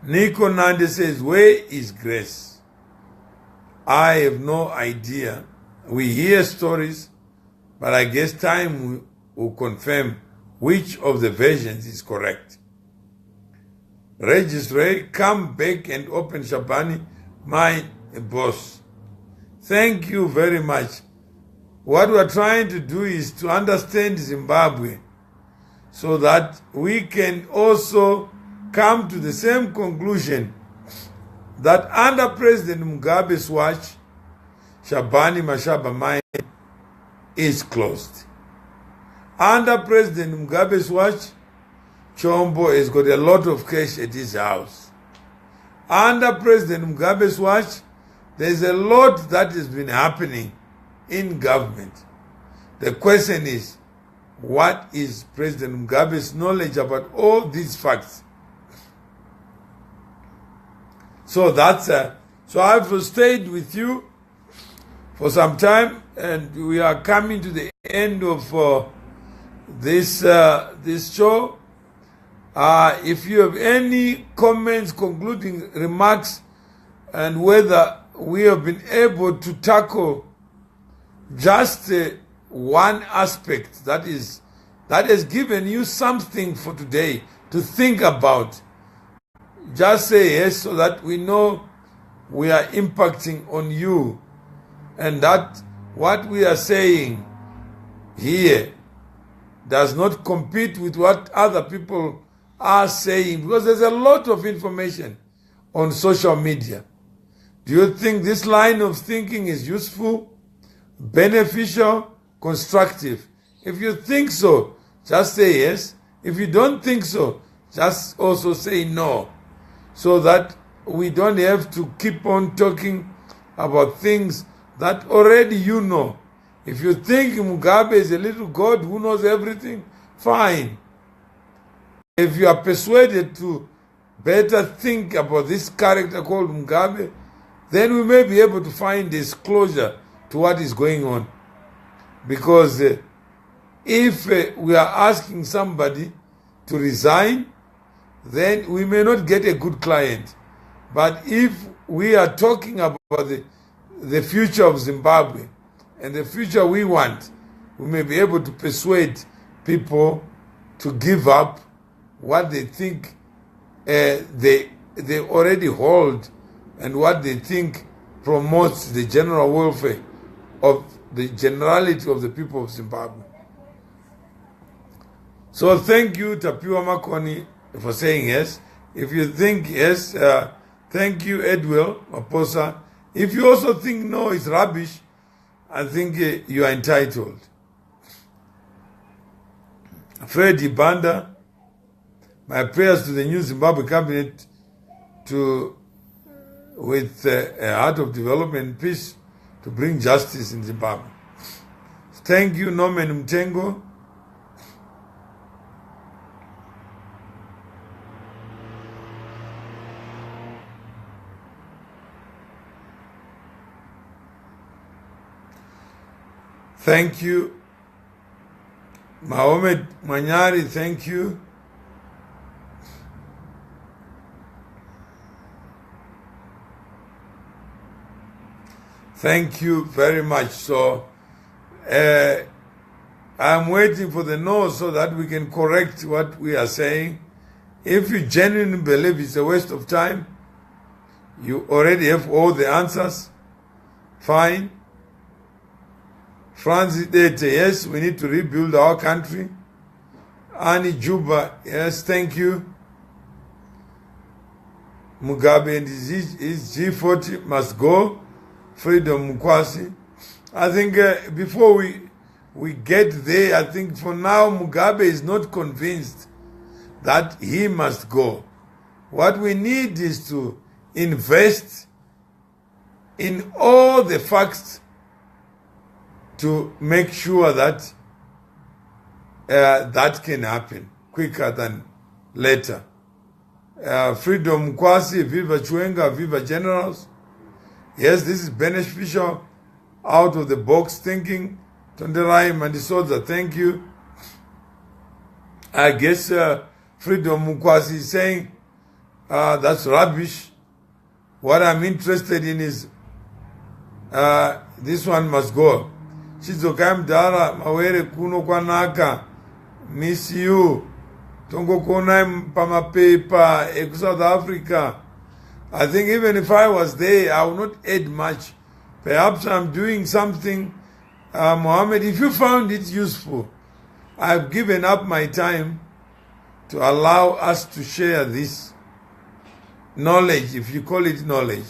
Nico Nande says, where is grace? I have no idea. We hear stories, but I guess time will confirm which of the versions is correct. Regis Ray, come back and open Shabani, my boss. Thank you very much. What we're trying to do is to understand Zimbabwe so that we can also come to the same conclusion that under President Mugabe's watch, Shabani Mashaba mine is closed. Under President Mugabe's watch, Chombo has got a lot of cash at his house. Under President Mugabe's watch, there's a lot that has been happening in government. The question is, what is President Mugabe's knowledge about all these facts? So that's so I've stayed with you for some time, and we are coming to the end of this show. If you have any comments, concluding remarks, and whether we have been able to tackle just one aspect that has given you something for today to think about, just say yes so that we know we are impacting on you and that what we are saying here does not compete with what other people are saying, because there's a lot of information on social media. Do you think this line of thinking is useful, beneficial, constructive? If you think so, just say yes. If you don't think so, just also say no, so that we don't have to keep on talking about things that already you know. If you think Mugabe is a little god who knows everything, fine. If you are persuaded to better think about this character called Mugabe, then we may be able to find disclosure to what is going on. Because if we are asking somebody to resign, then we may not get a good client. But if we are talking about the future of Zimbabwe and the future we want, we may be able to persuade people to give up what they think they already hold and what they think promotes the general welfare of the generality of the people of Zimbabwe. So thank you, Tapiwa Makoni, for saying yes. If you think yes, thank you, Edwell Maposa. If you also think no, it's rubbish, I think you are entitled. Freddy Banda, my prayers to the new Zimbabwe cabinet with a heart of development and peace to bring justice in Zimbabwe. Thank you, Norman Mtengo. Thank you. Mohamed Manyari, thank you. Thank you very much. So, I'm waiting for the no so that we can correct what we are saying. If you genuinely believe it's a waste of time, you already have all the answers, fine. Francis Dete, yes, we need to rebuild our country. Annie Juba, yes, thank you. Mugabe and his G40 must go. Freedom Mukwasi. I think before we get there, I think for now Mugabe is not convinced that he must go. What we need is to invest in all the facts to make sure that that can happen quicker than later. Freedom Kwasi, Viva Chwenga, Viva Generals. Yes, this is beneficial, out of the box thinking. Tonderai Mandisoza, thank you. I guess Freedom Mukwasi is saying that's rubbish. What I'm interested in is this one must go. Chizokai Mdara, Mawere Kuno Kwanaka, miss you. Tongo Konai Pamapepa, South Africa. I think even if I was there, I would not add much. Perhaps I'm doing something. Mohammed, if you found it useful, I've given up my time to allow us to share this knowledge, if you call it knowledge,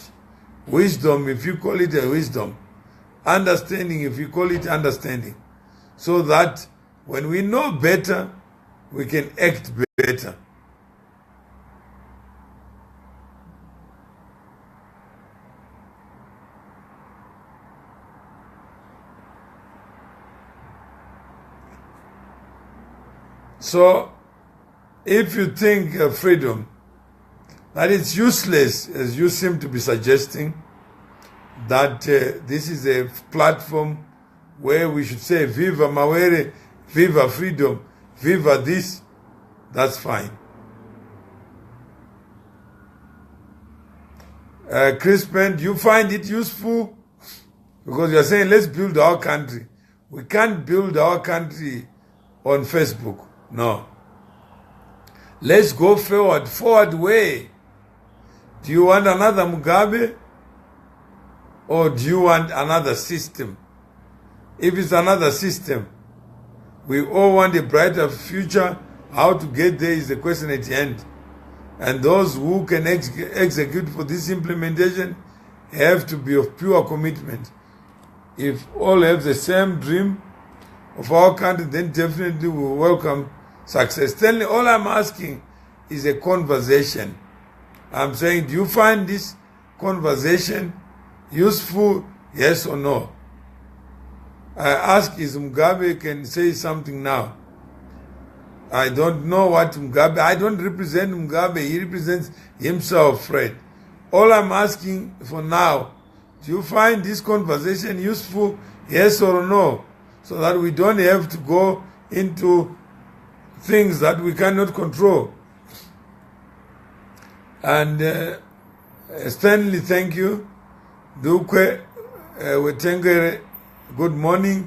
wisdom, if you call it a wisdom, understanding, if you call it understanding, so that when we know better, we can act better. So, if you think freedom, that it's useless, as you seem to be suggesting, that this is a platform where we should say, Viva Mawere, Viva Freedom, Viva this, that's fine. Crispin, do you find it useful? Because you're saying, let's build our country. We can't build our country on Facebook. No. Let's go forward way. Do you want another Mugabe? Or do you want another system? If it's another system, we all want a brighter future, How to get there is the question at hand. And those who can execute for this implementation have to be of pure commitment. If all have the same dream of our country, then definitely we will welcome success. Stanley, all I'm asking is a conversation. I'm saying, do you find this conversation useful, yes or no? I ask, is Mugabe can say something now? I don't know what Mugabe, I don't represent Mugabe, he represents himself, Fred. All I'm asking for now, do you find this conversation useful, yes or no? So that we don't have to go into things that we cannot control. And Stanley, thank you. Dukwe, Wetengere, good morning.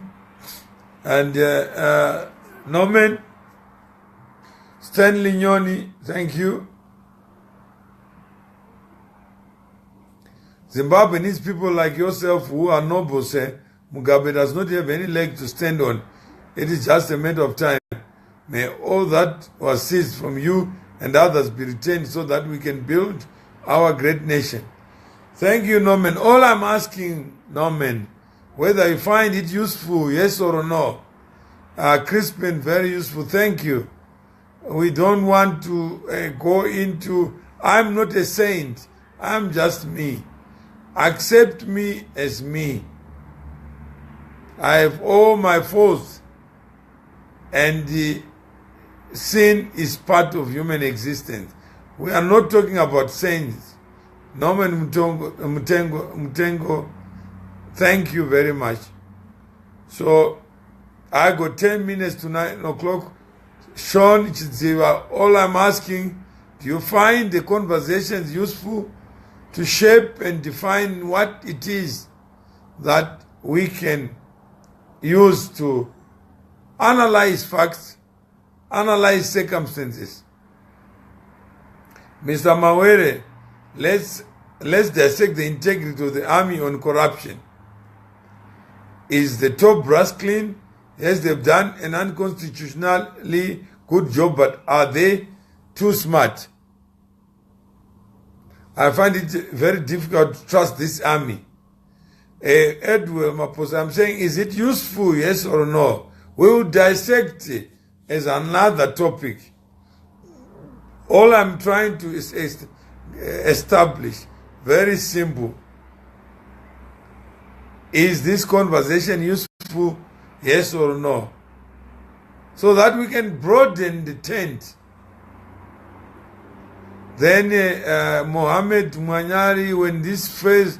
And Norman, Stanley Nyoni, thank you. Zimbabwe needs people like yourself who are noble, say. Mugabe does not have any leg to stand on. It is just a matter of time. May all that was seized from you and others be retained so that we can build our great nation. Thank you, Norman. All I'm asking, Norman, whether you find it useful, yes or no. Crispin, very useful. Thank you. We don't want to go into, I'm not a saint. I'm just me. Accept me as me. I have all my faults, and the sin is part of human existence. We are not talking about saints. Norman Mutengo, thank you very much. So I got 10 minutes to 9 o'clock. Sean Chidziva, all I'm asking, do you find the conversations useful to shape and define what it is that we can use to analyze facts, analyze circumstances? Mr. Mawere, let's dissect the integrity of the army on corruption. Is the top brass clean? Yes, they've done an unconstitutionally good job, but are they too smart? I find it very difficult to trust this army. Edward Maposa, I'm saying, is it useful, yes or no? We will dissect it as another topic. All I'm trying to establish, very simple, is this conversation useful, yes or no? So that we can broaden the tent. Then Mohammed Mwanyari, when this phase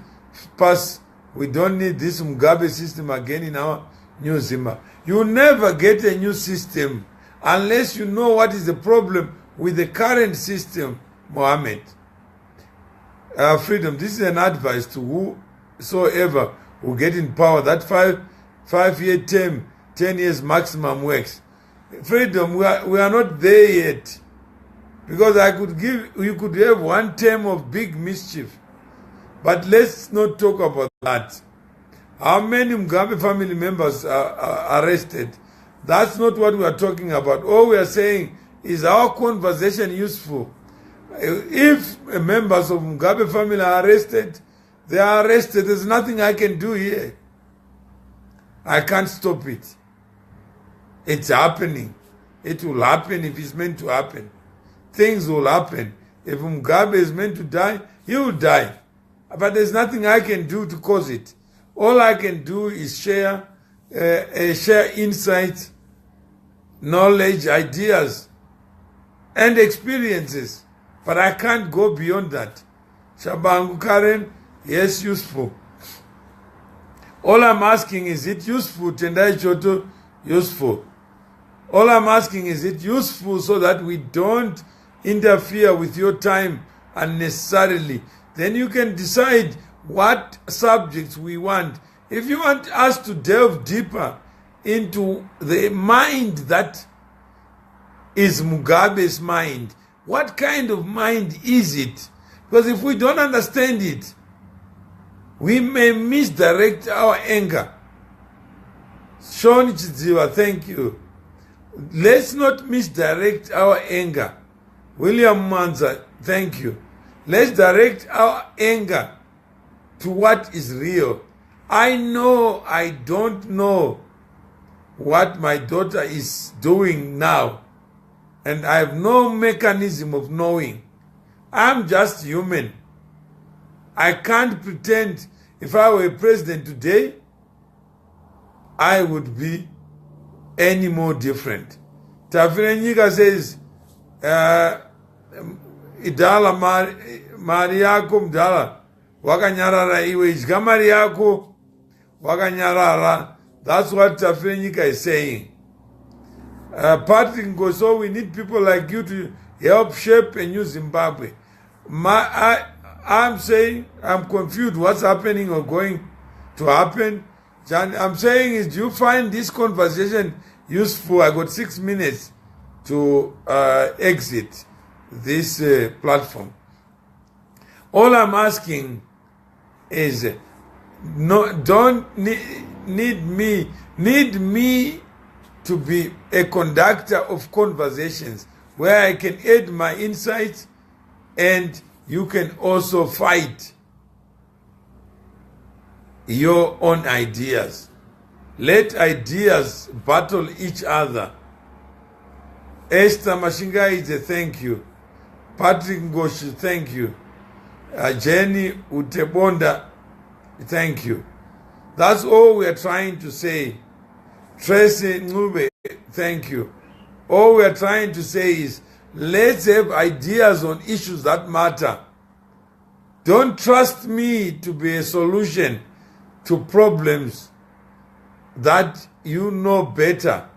passes, we don't need this Mugabe system again in our new Zimbabwe. You never get a new system unless you know what is the problem with the current system, Mohammed. Freedom, this is an advice to whosoever will get in power. That five-year term, 10 years maximum works. Freedom, we are not there yet. Because you could have one term of big mischief. But let's not talk about that. How many Mugabe family members are arrested? That's not what we are talking about. All we are saying is our conversation useful. If members of Mugabe family are arrested, they are arrested. There's nothing I can do here. I can't stop it. It's happening. It will happen if it's meant to happen. Things will happen. If Mugabe is meant to die, he will die. But there's nothing I can do to cause it. All I can do is share insights, knowledge, ideas, and experiences. But I can't go beyond that. Shabangu Karen, yes, useful. All I'm asking is it useful? Tendai Choto, useful. All I'm asking is it useful so that we don't interfere with your time unnecessarily. Then you can decide what subjects we want. If you want us to delve deeper into the mind that is Mugabe's mind, what kind of mind is it? Because if we don't understand it, we may misdirect our anger. Sean Chidziwa, thank you. let's not misdirect our anger. William Manza, thank you. Let's direct our anger to what is real. I know I don't know what my daughter is doing now, and I have no mechanism of knowing. I'm just human. I can't pretend if I were president today, I would be any more different. Tafirenyika says, idala mari yako mdala wakanyarara iwe idya mari yako wakanyarara. That's what Tafirenyika is saying. Patrick Ngoso, we need people like you to help shape a new Zimbabwe. I'm saying I'm confused what's happening or going to happen. I'm saying is, do you find this conversation useful? I got 6 minutes to exit this platform. All I'm asking is, don't need me to be a conductor of conversations where I can add my insights and you can also fight your own ideas. Let ideas battle each other. Esther Mashingaide, thank you. Patrick Ngoshi, thank you. Jenny Utebonda, thank you. That's all we are trying to say. Tracy Ngube, thank you. All we are trying to say is, let's have ideas on issues that matter. Don't trust me to be a solution to problems that you know better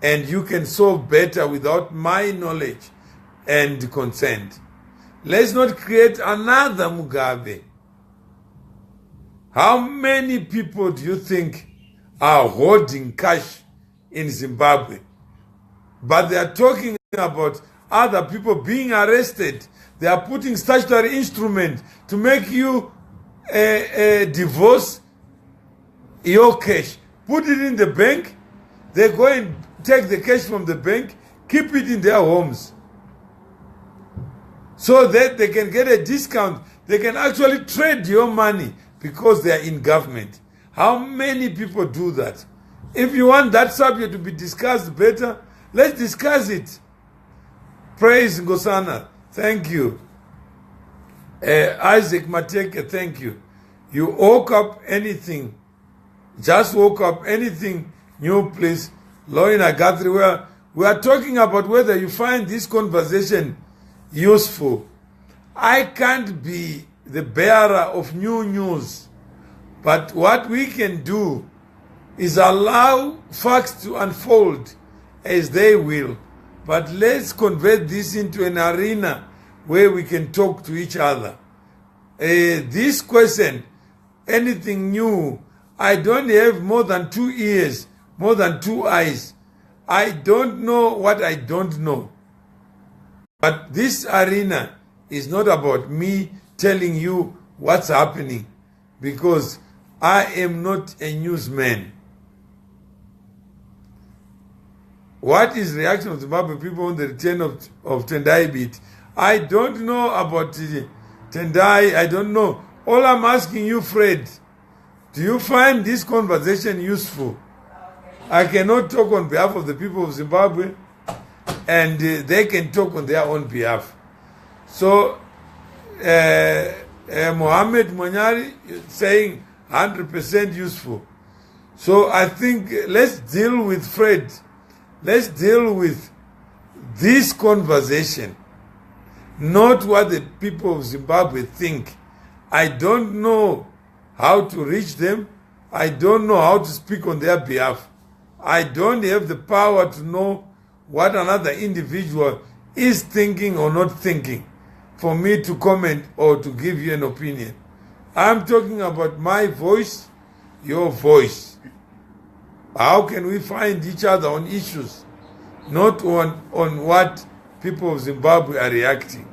and you can solve better without my knowledge and consent. Let's not create another Mugabe. How many people do you think are holding cash in Zimbabwe? But they are talking about other people being arrested. They are putting statutory instrument to make you divorce your cash. Put it in the bank. They go and take the cash from the bank, keep it in their homes, so that they can get a discount. They can actually trade your money because they are in government. How many people do that? If you want that subject to be discussed better, let's discuss it. Praise Ngosana. Thank you. Isaac Mateke, thank you. You woke up anything. Just woke up anything new, please. Lorena Guthrie, we are talking about whether you find this conversation useful. I can't be the bearer of new news. But what we can do is allow facts to unfold as they will. But let's convert this into an arena where we can talk to each other. This question, anything new, I don't have more than 2 ears, more than 2 eyes. I don't know what I don't know. But this arena is not about me telling you what's happening, because I am not a newsman. What is the reaction of Zimbabwe people on the return of Tendai bit? I don't know about Tendai. I don't know. All I'm asking you, Fred, do you find this conversation useful? I cannot talk on behalf of the people of Zimbabwe, and they can talk on their own behalf. So, Mohammed Monyari saying 100% useful. So I think let's deal with Fred. Let's deal with this conversation, not what the people of Zimbabwe think. I don't know how to reach them. I don't know how to speak on their behalf. I don't have the power to know what another individual is thinking or not thinking for me to comment or to give you an opinion. I'm talking about my voice, your voice. How can we find each other on issues, not on what people of Zimbabwe are reacting?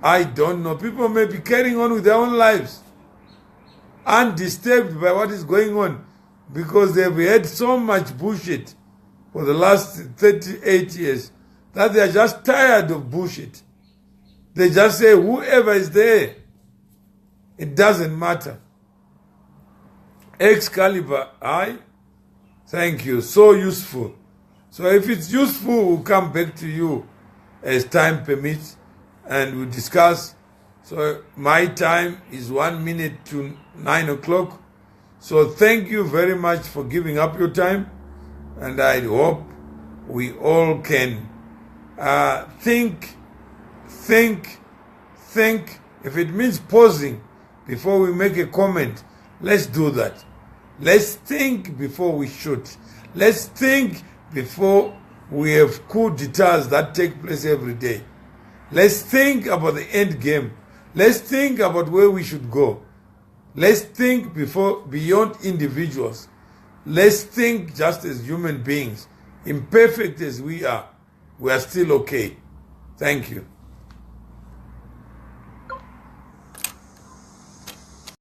I don't know. People may be carrying on with their own lives, undisturbed by what is going on, because they've had so much bullshit for the last 38 years that they are just tired of bullshit. They just say, whoever is there, it doesn't matter. Excalibur, thank you, so useful. So if it's useful, we'll come back to you as time permits and we'll discuss. So my time is 1 minute to 9 o'clock. So thank you very much for giving up your time. And I hope we all can think. If it means pausing before we make a comment, let's do that. Let's think before we shoot. Let's think before we have coup d'etats that take place every day. Let's think about the end game. Let's think about where we should go. Let's think beyond individuals. Let's think just as human beings. Imperfect as we are still okay. Thank you.